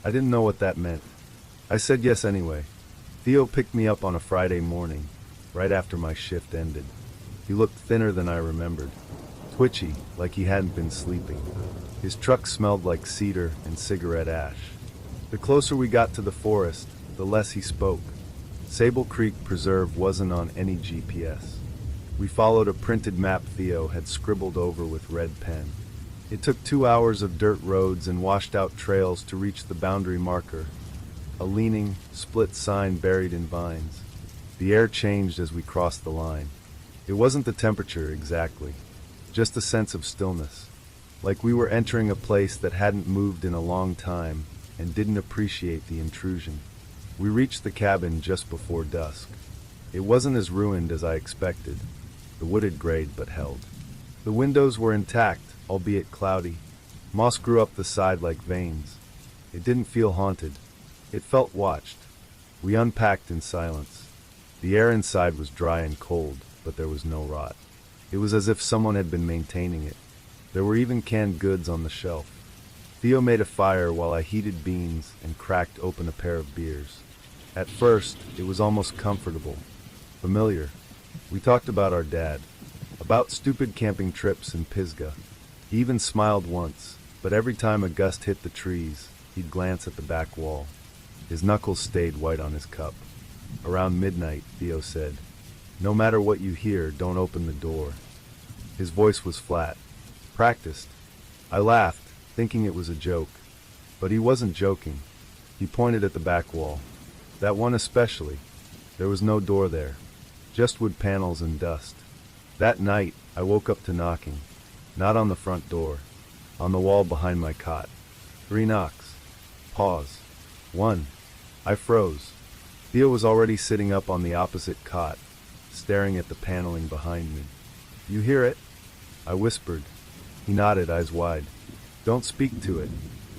I didn't know what that meant. I said yes anyway. Theo picked me up on a Friday morning, right after my shift ended. He looked thinner than I remembered, twitchy, like he hadn't been sleeping. His truck smelled like cedar and cigarette ash. The closer we got to the forest, the less he spoke. Sable Creek Preserve wasn't on any GPS. We followed a printed map Theo had scribbled over with red pen. It took 2 hours of dirt roads and washed-out trails to reach the boundary marker, a leaning, split sign buried in vines. The air changed as we crossed the line. It wasn't the temperature exactly, just a sense of stillness, like we were entering a place that hadn't moved in a long time and didn't appreciate the intrusion. We reached the cabin just before dusk. It wasn't as ruined as I expected. The wood had grayed but held. The windows were intact, albeit cloudy. Moss grew up the side like veins. It didn't feel haunted. It felt watched. We unpacked in silence. The air inside was dry and cold, but there was no rot. It was as if someone had been maintaining it. There were even canned goods on the shelf. Theo made a fire while I heated beans and cracked open a pair of beers. At first, it was almost comfortable, familiar. We talked about our dad, about stupid camping trips in Pisgah. He even smiled once, but every time a gust hit the trees, he'd glance at the back wall. His knuckles stayed white on his cup. Around midnight, Theo said, "No matter what you hear, don't open the door." His voice was flat, practiced. I laughed, thinking it was a joke. But he wasn't joking. He pointed at the back wall. That one especially. There was no door there, just wood panels and dust. That night, I woke up to knocking. Not on the front door, on the wall behind my cot. 3 knocks. Pause. 1. I froze. Theo was already sitting up on the opposite cot, staring at the paneling behind me. "You hear it?" I whispered. He nodded, eyes wide. "Don't speak to it."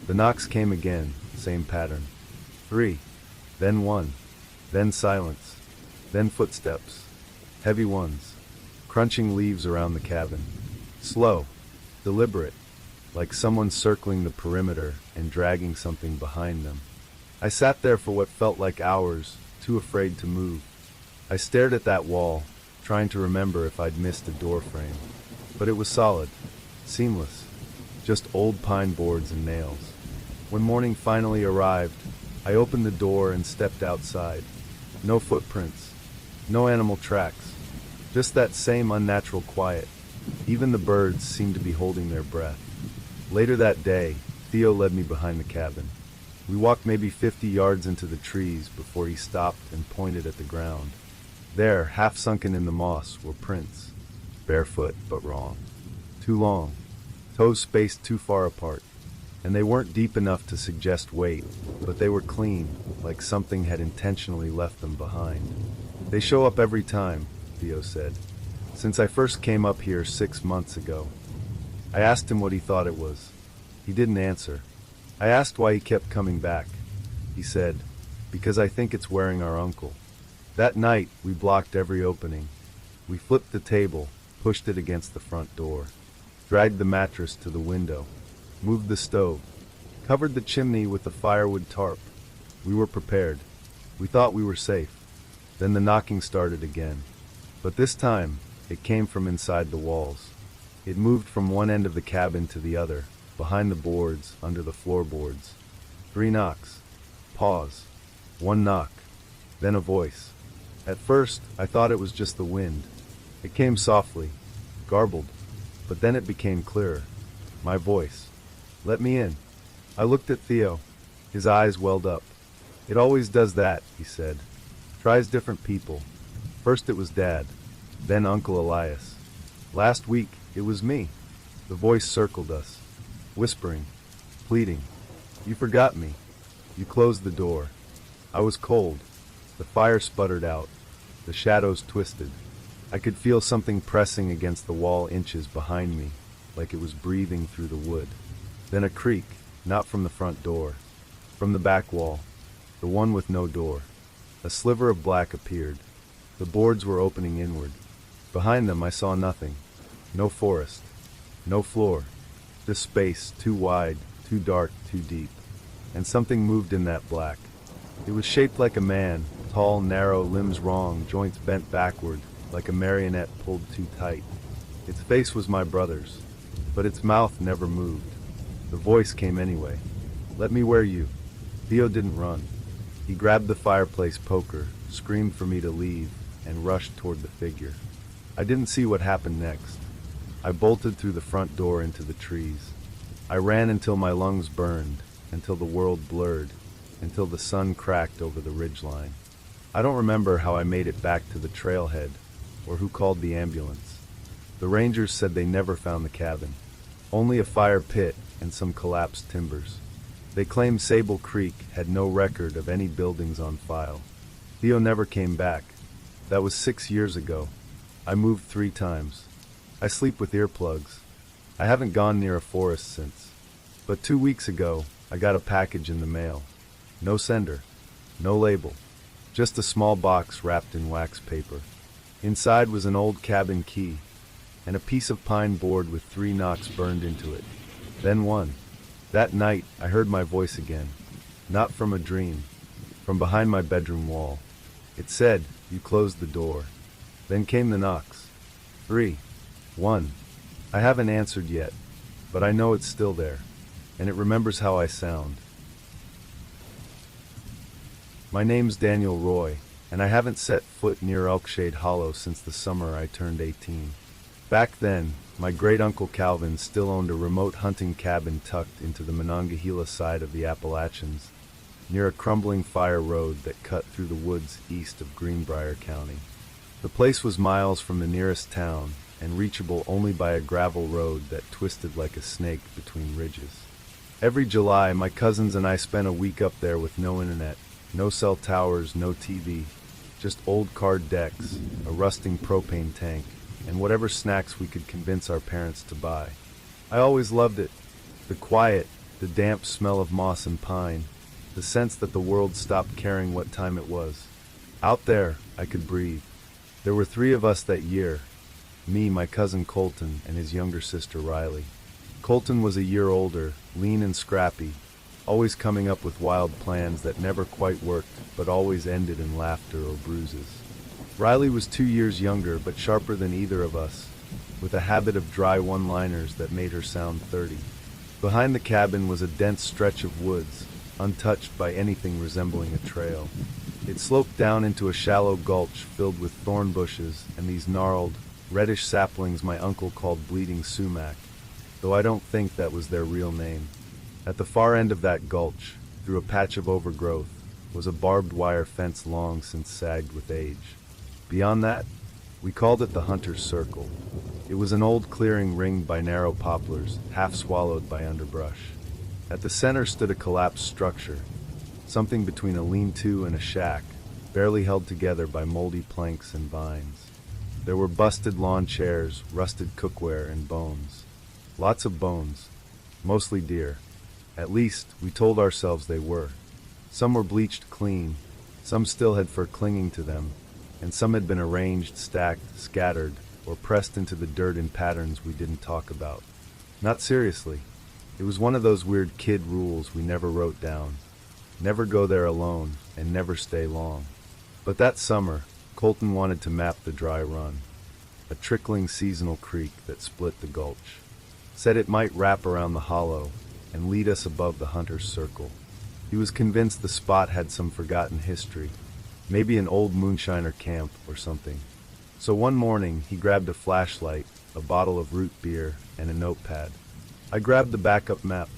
The knocks came again, same pattern. 3. Then 1. Then silence. Then footsteps. Heavy ones. Crunching leaves around the cabin. Slow. Deliberate. Like someone circling the perimeter and dragging something behind them. I sat there for what felt like hours, too afraid to move. I stared at that wall, trying to remember if I'd missed a door frame. But it was solid. Seamless. Just old pine boards and nails. When morning finally arrived, I opened the door and stepped outside. No footprints. No animal tracks. Just that same unnatural quiet. Even the birds seemed to be holding their breath. Later that day, Theo led me behind the cabin. We walked maybe 50 yards into the trees before he stopped and pointed at the ground. There, half sunken in the moss, were prints. Barefoot, but wrong. Too long. Toes spaced too far apart. And they weren't deep enough to suggest weight, but they were clean, like something had intentionally left them behind. "They show up every time," Theo said. "Since I first came up here 6 months ago." I asked him what he thought it was. He didn't answer. I asked why he kept coming back. He said, "Because I think it's wearing our uncle." That night, we blocked every opening. We flipped the table, pushed it against the front door, dragged the mattress to the window, moved the stove, covered the chimney with a firewood tarp. We were prepared. We thought we were safe. Then the knocking started again. But this time, it came from inside the walls. It moved from one end of the cabin to the other, behind the boards, under the floorboards. 3 knocks. Pause. 1 knock. Then a voice. At first, I thought it was just the wind. It came softly, garbled, but then it became clearer. My voice. "Let me in." I looked at Theo. His eyes welled up. "It always does that," he said. "Tries different people. First it was Dad, then Uncle Elias. Last week it was me." The voice circled us, whispering, pleading. "You forgot me. You closed the door." I was cold. The fire sputtered out. The shadows twisted. I could feel something pressing against the wall inches behind me, like it was breathing through the wood. Then a creak, not from the front door, from the back wall, the one with no door. A sliver of black appeared. The boards were opening inward. Behind them I saw nothing. No forest. No floor. Just space, too wide, too dark, too deep. And something moved in that black. It was shaped like a man, tall, narrow, limbs wrong, joints bent backward, like a marionette pulled too tight. Its face was my brother's, but its mouth never moved. The voice came anyway. "Let me wear you." Theo didn't run. He grabbed the fireplace poker, screamed for me to leave, and rushed toward the figure. I didn't see what happened next. I bolted through the front door into the trees. I ran until my lungs burned, until the world blurred, until the sun cracked over the ridgeline. I don't remember how I made it back to the trailhead, or who called the ambulance. The rangers said they never found the cabin. Only a fire pit and some collapsed timbers. They claimed Sable Creek had no record of any buildings on file. Theo never came back. That was 6 years ago. I moved 3 times. I sleep with earplugs. I haven't gone near a forest since. But 2 weeks ago, I got a package in the mail. No sender. No label. Just a small box wrapped in wax paper. Inside was an old cabin key, and a piece of pine board with 3 knocks burned into it. Then one. That night, I heard my voice again. Not from a dream. From behind my bedroom wall. It said, "You closed the door." Then came the knocks. 3. 1. I haven't answered yet, but I know it's still there, and it remembers how I sound. My name's Daniel Roy, and I haven't set foot near Elkshade Hollow since the summer I turned 18. Back then, my great-uncle Calvin still owned a remote hunting cabin tucked into the Monongahela side of the Appalachians, near a crumbling fire road that cut through the woods east of Greenbrier County. The place was miles from the nearest town, and reachable only by a gravel road that twisted like a snake between ridges. Every July, my cousins and I spent a week up there with no internet, no cell towers, no TV, just old card decks, a rusting propane tank, and whatever snacks we could convince our parents to buy. I always loved it. The quiet, the damp smell of moss and pine, the sense that the world stopped caring what time it was. Out there, I could breathe. There were 3 of us that year. Me, my cousin Colton, and his younger sister Riley. Colton was a year older, lean and scrappy, always coming up with wild plans that never quite worked, but always ended in laughter or bruises. Riley was 2 years younger, but sharper than either of us, with a habit of dry one-liners that made her sound 30. Behind the cabin was a dense stretch of woods, untouched by anything resembling a trail. It sloped down into a shallow gulch filled with thorn bushes and these gnarled, reddish saplings my uncle called bleeding sumac, though I don't think that was their real name. At the far end of that gulch, through a patch of overgrowth, was a barbed wire fence long since sagged with age. Beyond that, we called it the Hunter's Circle. It was an old clearing ringed by narrow poplars, half swallowed by underbrush. At the center stood a collapsed structure, something between a lean-to and a shack, barely held together by moldy planks and vines. There were busted lawn chairs, rusted cookware, and bones. Lots of bones, mostly deer. At least, we told ourselves they were. Some were bleached clean, some still had fur clinging to them, and some had been arranged, stacked, scattered, or pressed into the dirt in patterns we didn't talk about. Not seriously. It was one of those weird kid rules we never wrote down. Never go there alone, and never stay long. But that summer, Colton wanted to map the dry run, a trickling seasonal creek that split the gulch. Said it might wrap around the hollow and lead us above the Hunter's Circle. He was convinced the spot had some forgotten history, maybe an old moonshiner camp or something. So one morning, he grabbed a flashlight, a bottle of root beer, and a notepad. I grabbed the backup map,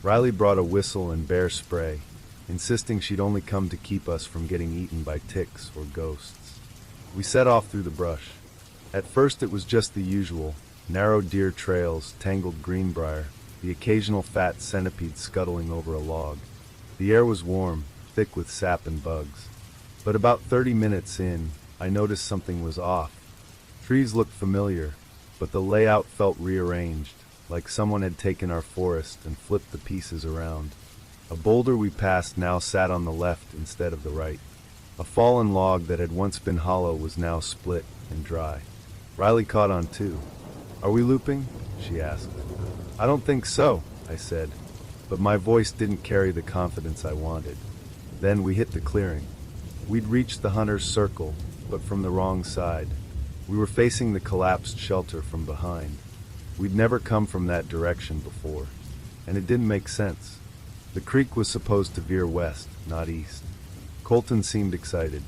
Riley brought a whistle and bear spray, insisting she'd only come to keep us from getting eaten by ticks or ghosts. We set off through the brush. At first it was just the usual, narrow deer trails, tangled greenbrier, the occasional fat centipede scuttling over a log. The air was warm, thick with sap and bugs. But about 30 minutes in, I noticed something was off. Trees looked familiar, but the layout felt rearranged, like someone had taken our forest and flipped the pieces around. A boulder we passed now sat on the left instead of the right. A fallen log that had once been hollow was now split and dry. Riley caught on too. "Are we looping?" she asked. "I don't think so," I said, but my voice didn't carry the confidence I wanted. Then we hit the clearing. We'd reached the hunter's circle, but from the wrong side. We were facing the collapsed shelter from behind. We'd never come from that direction before, and it didn't make sense. The creek was supposed to veer west, not east. Colton seemed excited.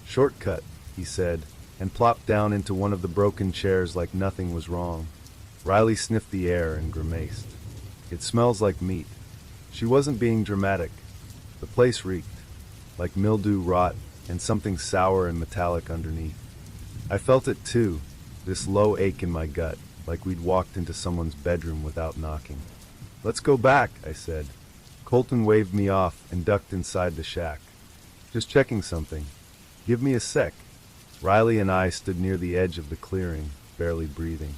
"Shortcut," he said, and plopped down into one of the broken chairs like nothing was wrong. Riley sniffed the air and grimaced. "It smells like meat." She wasn't being dramatic. The place reeked, like mildew, rot, and something sour and metallic underneath. I felt it too, this low ache in my gut, like we'd walked into someone's bedroom without knocking. "Let's go back," I said. Colton waved me off and ducked inside the shack. "Just checking something. Give me a sec." Riley and I stood near the edge of the clearing, barely breathing.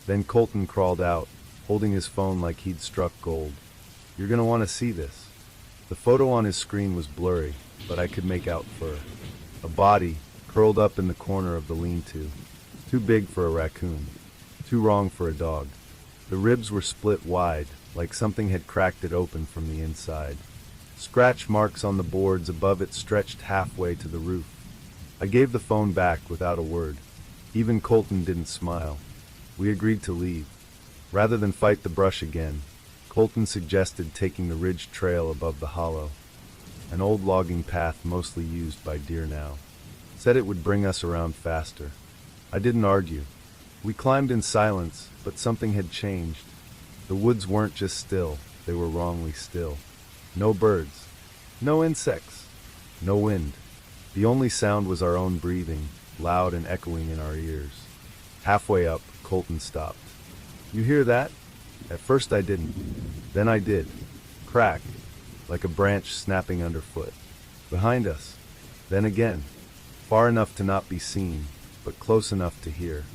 Then Colton crawled out, holding his phone like he'd struck gold. "You're gonna want to see this." The photo on his screen was blurry, but I could make out fur. A body, curled up in the corner of the lean-to. Too big for a raccoon. Too wrong for a dog. The ribs were split wide, like something had cracked it open from the inside. Scratch marks on the boards above it stretched halfway to the roof. I gave the phone back without a word. Even Colton didn't smile. We agreed to leave. Rather than fight the brush again, Colton suggested taking the ridge trail above the hollow, an old logging path mostly used by deer now. Said it would bring us around faster. I didn't argue. We climbed in silence, but something had changed. The woods weren't just still, they were wrongly still. No birds, no insects, no wind. The only sound was our own breathing, loud and echoing in our ears. Halfway up, Colton stopped. "You hear that?" At first I didn't. Then I did. Crack, like a branch snapping underfoot. Behind us. Then again. Far enough to not be seen, but close enough to hear.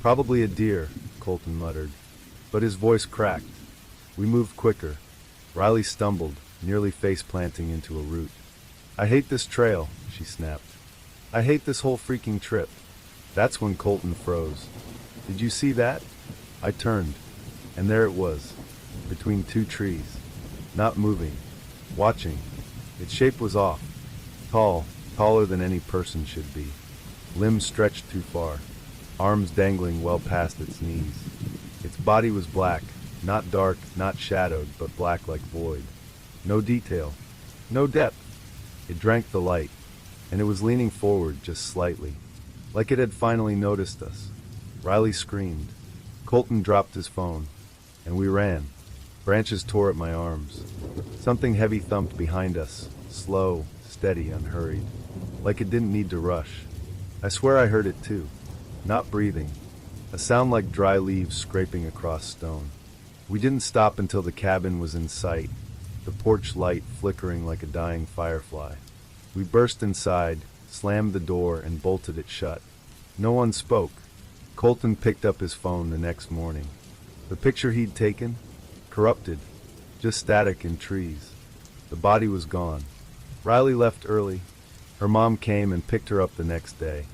"Probably a deer," Colton muttered. But his voice cracked. We moved quicker. Riley stumbled, nearly face-planting into a root. "I hate this trail," she snapped. "I hate this whole freaking trip." That's when Colton froze. "Did you see that?" I turned, and there it was, between two trees. Not moving. Watching. Its shape was off. Tall, taller than any person should be. Limbs stretched too far. Arms dangling well past its knees. Its body was black, not dark, not shadowed, but black like void. No detail. No depth. It drank the light, and it was leaning forward just slightly, like it had finally noticed us. Riley screamed. Colton dropped his phone, and we ran. Branches tore at my arms. Something heavy thumped behind us, slow, steady, unhurried, like it didn't need to rush. I swear I heard it too. Not breathing. A sound like dry leaves scraping across stone. We didn't stop until the cabin was in sight, the porch light flickering like a dying firefly. We burst inside, slammed the door, and bolted it shut. No one spoke. Colton picked up his phone the next morning. The picture he'd taken? Corrupted. Just static in trees. The body was gone. Riley left early. Her mom came and picked her up the next day.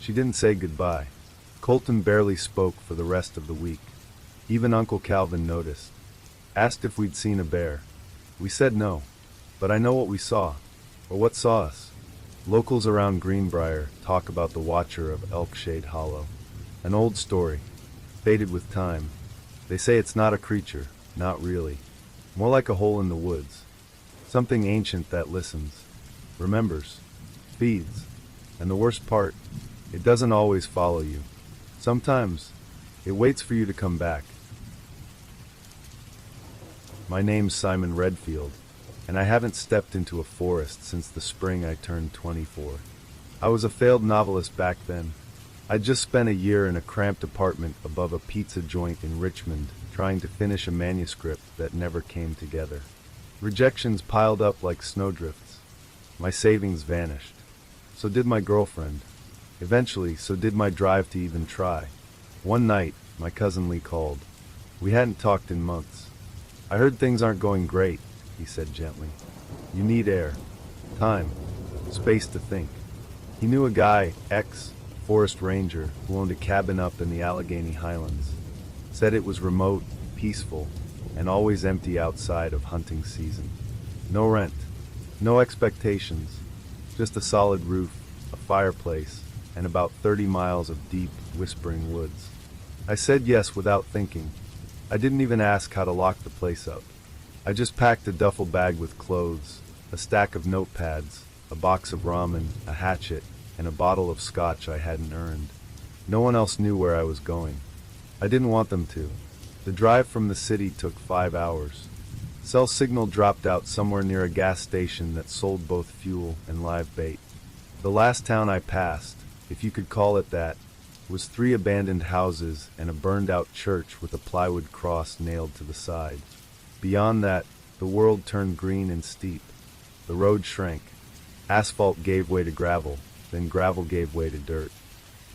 She didn't say goodbye. Colton barely spoke for the rest of the week. Even Uncle Calvin noticed. Asked if we'd seen a bear. We said no. But I know what we saw. Or what saw us. Locals around Greenbrier talk about the Watcher of Elkshade Hollow. An old story. Faded with time. They say it's not a creature. Not really. More like a hole in the woods. Something ancient that listens. Remembers. Feeds. And the worst part, it doesn't always follow you. Sometimes, it waits for you to come back. My name's Simon Redfield, and I haven't stepped into a forest since the spring I turned 24. I was a failed novelist back then. I'd just spent a year in a cramped apartment above a pizza joint in Richmond, trying to finish a manuscript that never came together. Rejections piled up like snowdrifts. My savings vanished. So did my girlfriend. Eventually, so did my drive to even try. One night, my cousin Lee called. We hadn't talked in months. "I heard things aren't going great," he said gently. "You need air, time, space to think." He knew a guy, ex-forest ranger, who owned a cabin up in the Allegheny Highlands. Said it was remote, peaceful, and always empty outside of hunting season. No rent, no expectations, just a solid roof, a fireplace, and about 30 miles of deep, whispering woods. I said yes without thinking. I didn't even ask how to lock the place up. I just packed a duffel bag with clothes, a stack of notepads, a box of ramen, a hatchet, and a bottle of scotch I hadn't earned. No one else knew where I was going. I didn't want them to. The drive from the city took 5 hours. Cell signal dropped out somewhere near a gas station that sold both fuel and live bait. The last town I passed, if you could call it that, was 3 abandoned houses and a burned-out church with a plywood cross nailed to the side. Beyond that, the world turned green and steep. The road shrank. Asphalt gave way to gravel, then gravel gave way to dirt.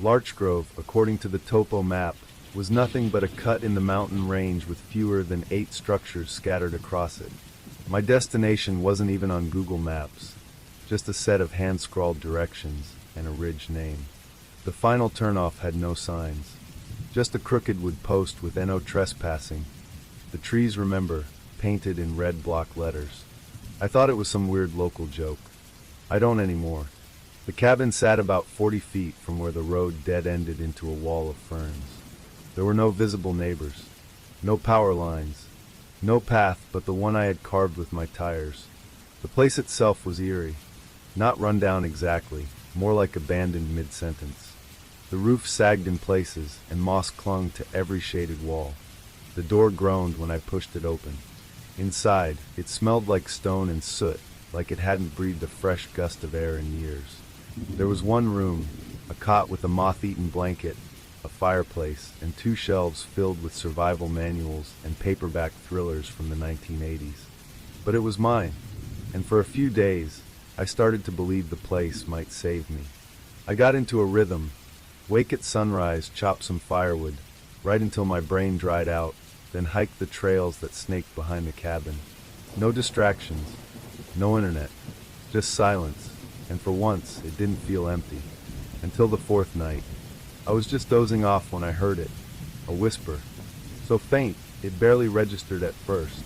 Larchgrove, according to the topo map, was nothing but a cut in the mountain range with fewer than 8 structures scattered across it. My destination wasn't even on Google Maps, just a set of hand-scrawled directions and a ridge name. The final turnoff had no signs, just a crooked wood post with "No trespassing." The trees remember, painted in red block letters. I thought it was some weird local joke. I don't anymore. The cabin sat about 40 feet from where the road dead-ended into a wall of ferns. There were no visible neighbors, no power lines, no path but the one I had carved with my tires. The place itself was eerie, not run down exactly, more like abandoned mid-sentence. The roof sagged in places, and moss clung to every shaded wall. The door groaned when I pushed it open. Inside, it smelled like stone and soot, like it hadn't breathed a fresh gust of air in years. There was one room, a cot with a moth-eaten blanket, a fireplace, and 2 shelves filled with survival manuals and paperback thrillers from the 1980s. But it was mine, and for a few days, I started to believe the place might save me. I got into a rhythm. Wake at sunrise, chop some firewood, right until my brain dried out, then hike the trails that snaked behind the cabin. No distractions, no internet, just silence, and for once it didn't feel empty. Until the 4th night. I was just dozing off when I heard it, a whisper, so faint it barely registered at first.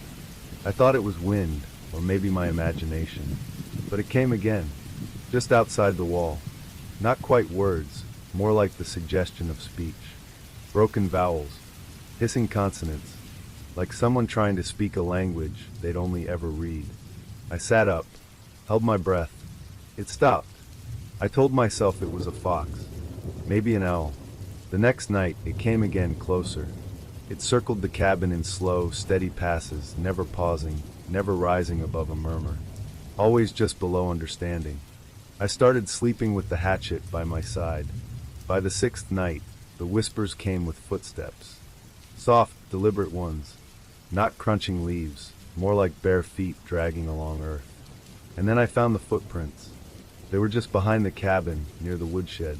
I thought it was wind, or maybe my imagination, but it came again, just outside the wall. Not quite words, more like the suggestion of speech. Broken vowels, hissing consonants, like someone trying to speak a language they'd only ever read. I sat up, held my breath. It stopped. I told myself it was a fox, maybe an owl. The next night, it came again, closer. It circled the cabin in slow, steady passes, never pausing, never rising above a murmur. Always just below understanding. I started sleeping with the hatchet by my side. By the 6th night, the whispers came with footsteps. Soft, deliberate ones. Not crunching leaves, more like bare feet dragging along earth. And then I found the footprints. They were just behind the cabin, near the woodshed.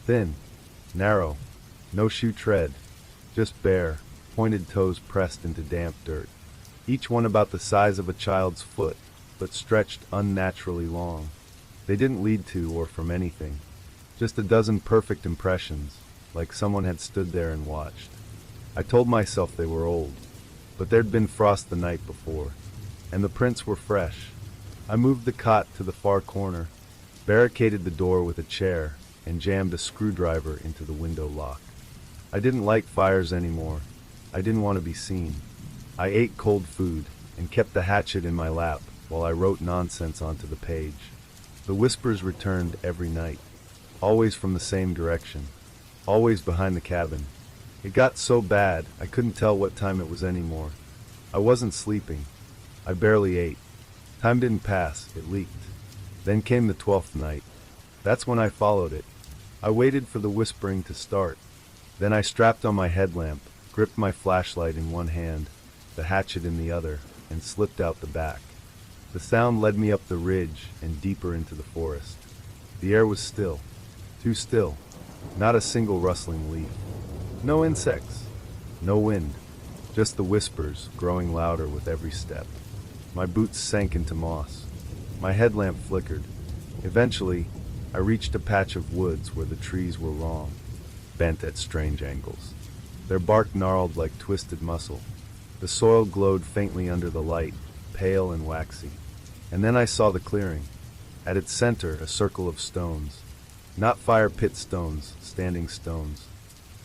Thin, narrow, no shoe tread, just bare, pointed toes pressed into damp dirt. Each one about the size of a child's foot, but stretched unnaturally long. They didn't lead to or from anything. Just a dozen perfect impressions, like someone had stood there and watched. I told myself they were old, but there'd been frost the night before, and the prints were fresh. I moved the cot to the far corner, barricaded the door with a chair, and jammed a screwdriver into the window lock. I didn't light fires anymore. I didn't want to be seen. I ate cold food and kept the hatchet in my lap while I wrote nonsense onto the page. The whispers returned every night, always from the same direction, always behind the cabin. It got so bad I couldn't tell what time it was anymore. I wasn't sleeping. I barely ate. Time didn't pass, it leaked. Then came the 12th night. That's when I followed it. I waited for the whispering to start. Then I strapped on my headlamp, gripped my flashlight in one hand, the hatchet in the other, and slipped out the back. The sound led me up the ridge and deeper into the forest. The air was still. Too still. Not a single rustling leaf. No insects. No wind. Just the whispers, growing louder with every step. My boots sank into moss. My headlamp flickered. Eventually, I reached a patch of woods where the trees were wrong, bent at strange angles. Their bark gnarled like twisted muscle. The soil glowed faintly under the light, pale and waxy. And then I saw the clearing. At its center, a circle of stones. Not fire pit stones, standing stones.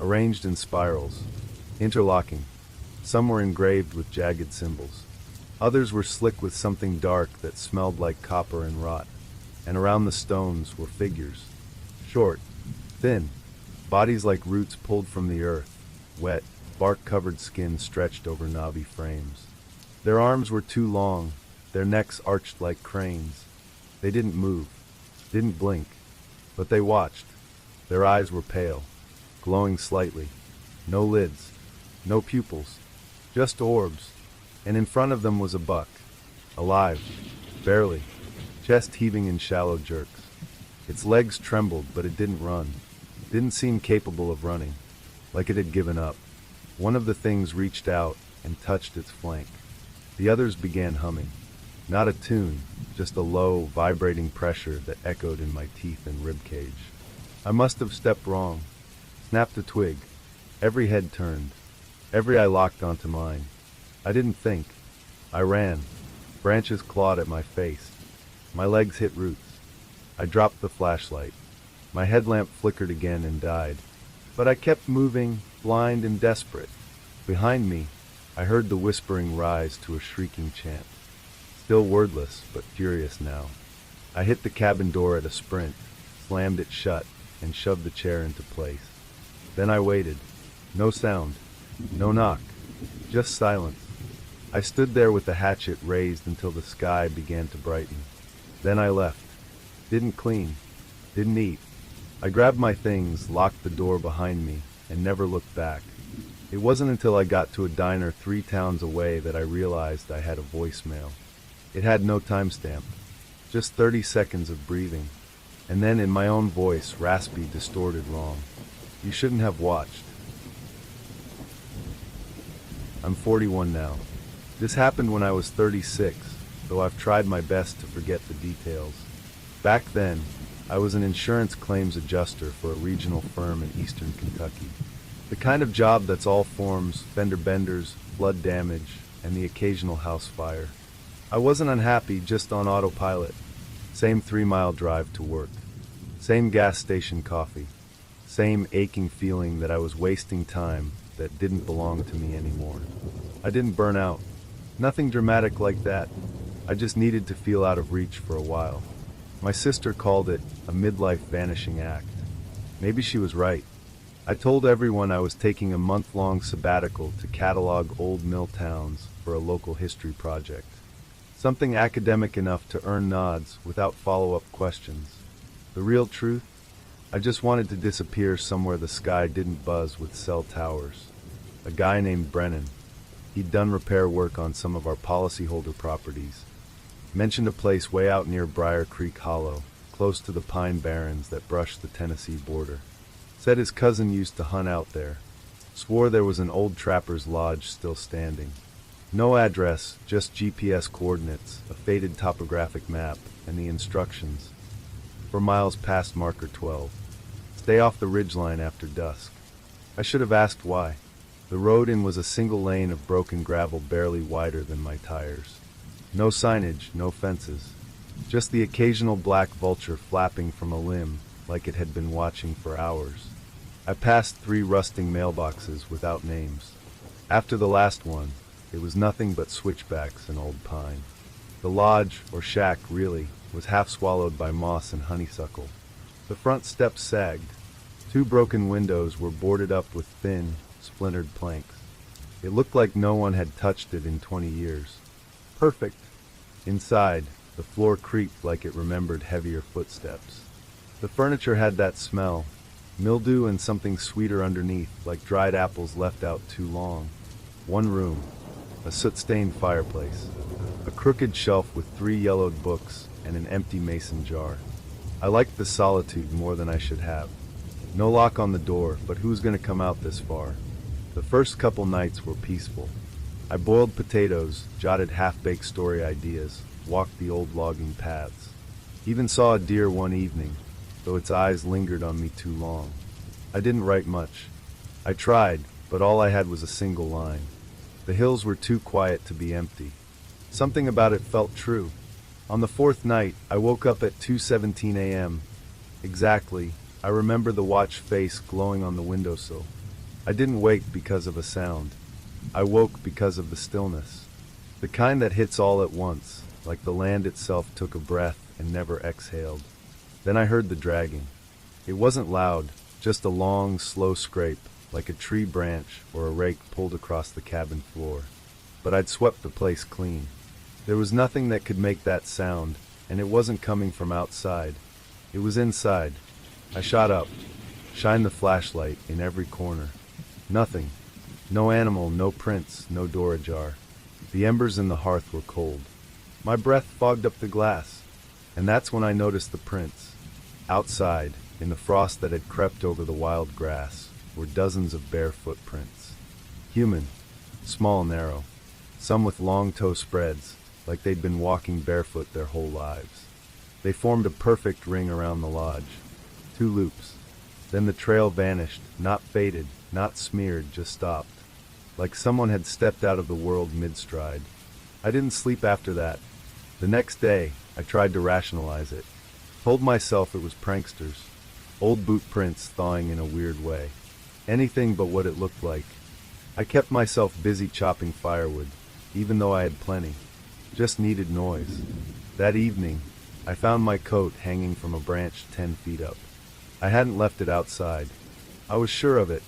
Arranged in spirals, interlocking. Some were engraved with jagged symbols. Others were slick with something dark that smelled like copper and rot. And around the stones were figures. Short, thin, bodies like roots pulled from the earth, wet, bark-covered skin stretched over knobby frames. Their arms were too long, their necks arched like cranes. They didn't move, didn't blink, but they watched. Their eyes were pale, glowing slightly. No lids, no pupils, just orbs. And in front of them was a buck, alive, barely, chest heaving in shallow jerks. Its legs trembled, but it didn't run. Didn't seem capable of running, like it had given up. One of the things reached out and touched its flank. The others began humming. Not a tune, just a low, vibrating pressure that echoed in my teeth and ribcage. I must have stepped wrong. Snapped a twig. Every head turned. Every eye locked onto mine. I didn't think. I ran. Branches clawed at my face. My legs hit roots. I dropped the flashlight. My headlamp flickered again and died. But I kept moving, blind and desperate. Behind me, I heard the whispering rise to a shrieking chant. Still wordless, but furious now. I hit the cabin door at a sprint, slammed it shut, and shoved the chair into place. Then I waited. No sound. No knock. Just silence. I stood there with the hatchet raised until the sky began to brighten. Then I left. Didn't clean. Didn't eat. I grabbed my things, locked the door behind me, and never looked back. It wasn't until I got to a diner 3 towns away that I realized I had a voicemail. It had no timestamp, just 30 seconds of breathing, and then in my own voice, raspy, distorted, wrong. You shouldn't have watched. I'm 41 now. This happened when I was 36, though I've tried my best to forget the details. Back then, I was an insurance claims adjuster for a regional firm in eastern Kentucky. The kind of job that's all forms, fender benders, flood damage, and the occasional house fire. I wasn't unhappy, just on autopilot. Same 3-mile drive to work. Same gas station coffee. Same aching feeling that I was wasting time that didn't belong to me anymore. I didn't burn out. Nothing dramatic like that. I just needed to feel out of reach for a while. My sister called it a midlife vanishing act. Maybe she was right. I told everyone I was taking a month-long sabbatical to catalog old mill towns for a local history project. Something academic enough to earn nods without follow-up questions. The real truth? I just wanted to disappear somewhere the sky didn't buzz with cell towers. A guy named Brennan. He'd done repair work on some of our policyholder properties. Mentioned a place way out near Briar Creek Hollow, close to the pine barrens that brush the Tennessee border. Said his cousin used to hunt out there. Swore there was an old trapper's lodge still standing. No address, just GPS coordinates, a faded topographic map, and the instructions. For miles past marker 12. Stay off the ridgeline after dusk. I should have asked why. The road in was a single lane of broken gravel barely wider than my tires. No signage, no fences. Just the occasional black vulture flapping from a limb like it had been watching for hours. I passed 3 rusting mailboxes without names. After the last one, it was nothing but switchbacks and old pine. The lodge, or shack really, was half swallowed by moss and honeysuckle. The front steps sagged. 2 broken windows were boarded up with thin, splintered planks. It looked like no one had touched it in 20 years. Perfect. Inside, the floor creaked like it remembered heavier footsteps. The furniture had that smell, mildew and something sweeter underneath, like dried apples left out too long. One room, a soot-stained fireplace, a crooked shelf with 3 yellowed books, and an empty mason jar. I liked the solitude more than I should have. No lock on the door, but who's going to come out this far? The first couple nights were peaceful. I boiled potatoes, jotted half-baked story ideas, walked the old logging paths. Even saw a deer one evening, though its eyes lingered on me too long. I didn't write much. I tried, but all I had was a single line. The hills were too quiet to be empty. Something about it felt true. On the 4th night, I woke up at 2:17 a.m. Exactly, I remember the watch face glowing on the windowsill. I didn't wake because of a sound. I woke because of the stillness. The kind that hits all at once, like the land itself took a breath and never exhaled. Then I heard the dragging. It wasn't loud, just a long, slow scrape, like a tree branch or a rake pulled across the cabin floor. But I'd swept the place clean. There was nothing that could make that sound, and it wasn't coming from outside. It was inside. I shot up, shined the flashlight in every corner. Nothing. No animal, no prints, no door ajar. The embers in the hearth were cold. My breath fogged up the glass, and that's when I noticed the prints. Outside, in the frost that had crept over the wild grass, were dozens of bare footprints. Human, small, narrow, some with long toe spreads, like they'd been walking barefoot their whole lives. They formed a perfect ring around the lodge. 2 loops. Then the trail vanished, not faded, not smeared, just stopped. Like someone had stepped out of the world mid-stride. I didn't sleep after that. The next day, I tried to rationalize it. Told myself it was pranksters. Old boot prints thawing in a weird way. Anything but what it looked like. I kept myself busy chopping firewood, even though I had plenty. Just needed noise. That evening, I found my coat hanging from a branch 10 feet up. I hadn't left it outside. I was sure of it,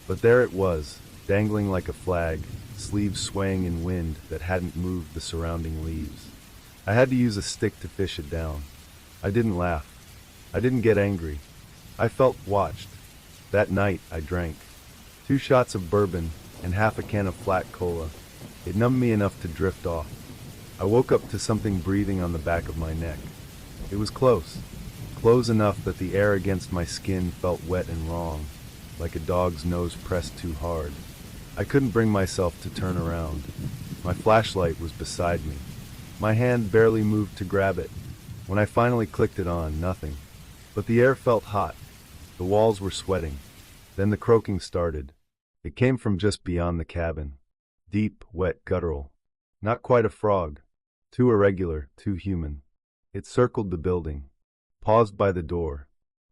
but there it was, dangling like a flag, sleeves swaying in wind that hadn't moved the surrounding leaves. I had to use a stick to fish it down. I didn't laugh. I didn't get angry. I felt watched. That night, I drank 2 shots of bourbon and half a can of flat cola. It numbed me enough to drift off. I woke up to something breathing on the back of my neck. It was close. Close enough that the air against my skin felt wet and wrong, like a dog's nose pressed too hard. I couldn't bring myself to turn around. My flashlight was beside me. My hand barely moved to grab it. When I finally clicked it on, nothing. But the air felt hot. The walls were sweating. Then the croaking started. It came from just beyond the cabin. Deep, wet, guttural. Not quite a frog. Too irregular, too human. It circled the building. Paused by the door.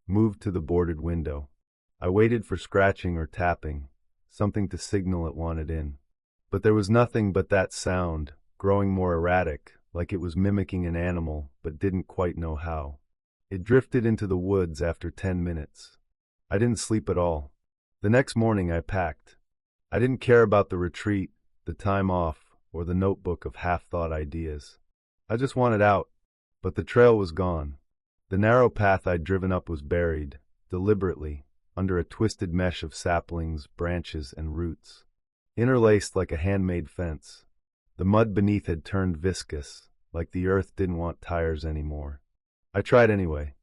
Moved to the boarded window. I waited for scratching or tapping, something to signal it wanted in. But there was nothing but that sound, growing more erratic, like it was mimicking an animal, but didn't quite know how. It drifted into the woods after 10 minutes. I didn't sleep at all. The next morning I packed. I didn't care about the retreat, the time off, or the notebook of half-thought ideas. I just wanted out, but the trail was gone. The narrow path I'd driven up was buried, deliberately, under a twisted mesh of saplings, branches, and roots. Interlaced like a handmade fence. The mud beneath had turned viscous, like the earth didn't want tires anymore. I tried anyway.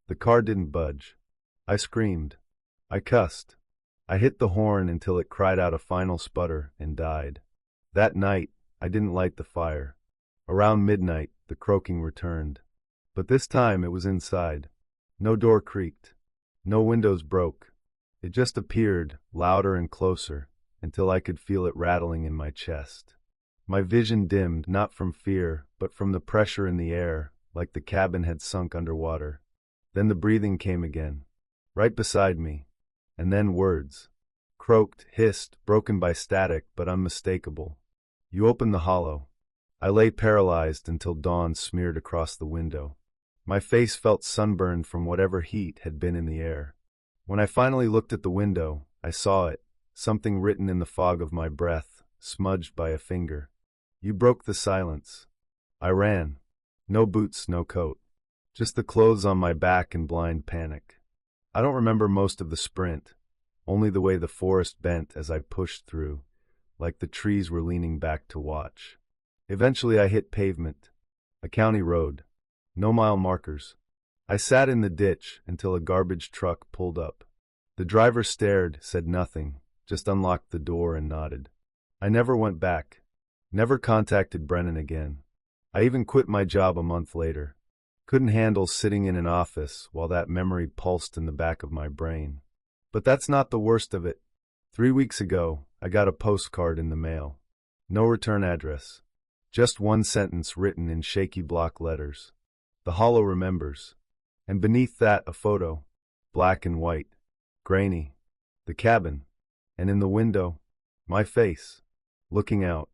The car didn't budge. I screamed. I cussed. I hit the horn until it cried out a final sputter and died. That night, I didn't light the fire. Around midnight, the croaking returned. But this time it was inside. No door creaked. No windows broke. It just appeared, louder and closer, until I could feel it rattling in my chest. My vision dimmed, not from fear, but from the pressure in the air, like the cabin had sunk underwater. Then the breathing came again, right beside me. And then words. Croaked, hissed, broken by static, but unmistakable. You opened the hollow. I lay paralyzed until dawn smeared across the window. My face felt sunburned from whatever heat had been in the air. When I finally looked at the window, I saw it, something written in the fog of my breath, smudged by a finger. You broke the silence. I ran. No boots, no coat. Just the clothes on my back and blind panic. I don't remember most of the sprint, only the way the forest bent as I pushed through, like the trees were leaning back to watch. Eventually I hit pavement, a county road. No mile markers. I sat in the ditch until a garbage truck pulled up. The driver stared, said nothing, just unlocked the door and nodded. I never went back. Never contacted Brennan again. I even quit my job a month later. Couldn't handle sitting in an office while that memory pulsed in the back of my brain. But that's not the worst of it. 3 weeks ago, I got a postcard in the mail. No return address. Just one sentence written in shaky block letters. The hollow remembers. And beneath that, a photo. Black and white. Grainy. The cabin. And in the window, my face. Looking out.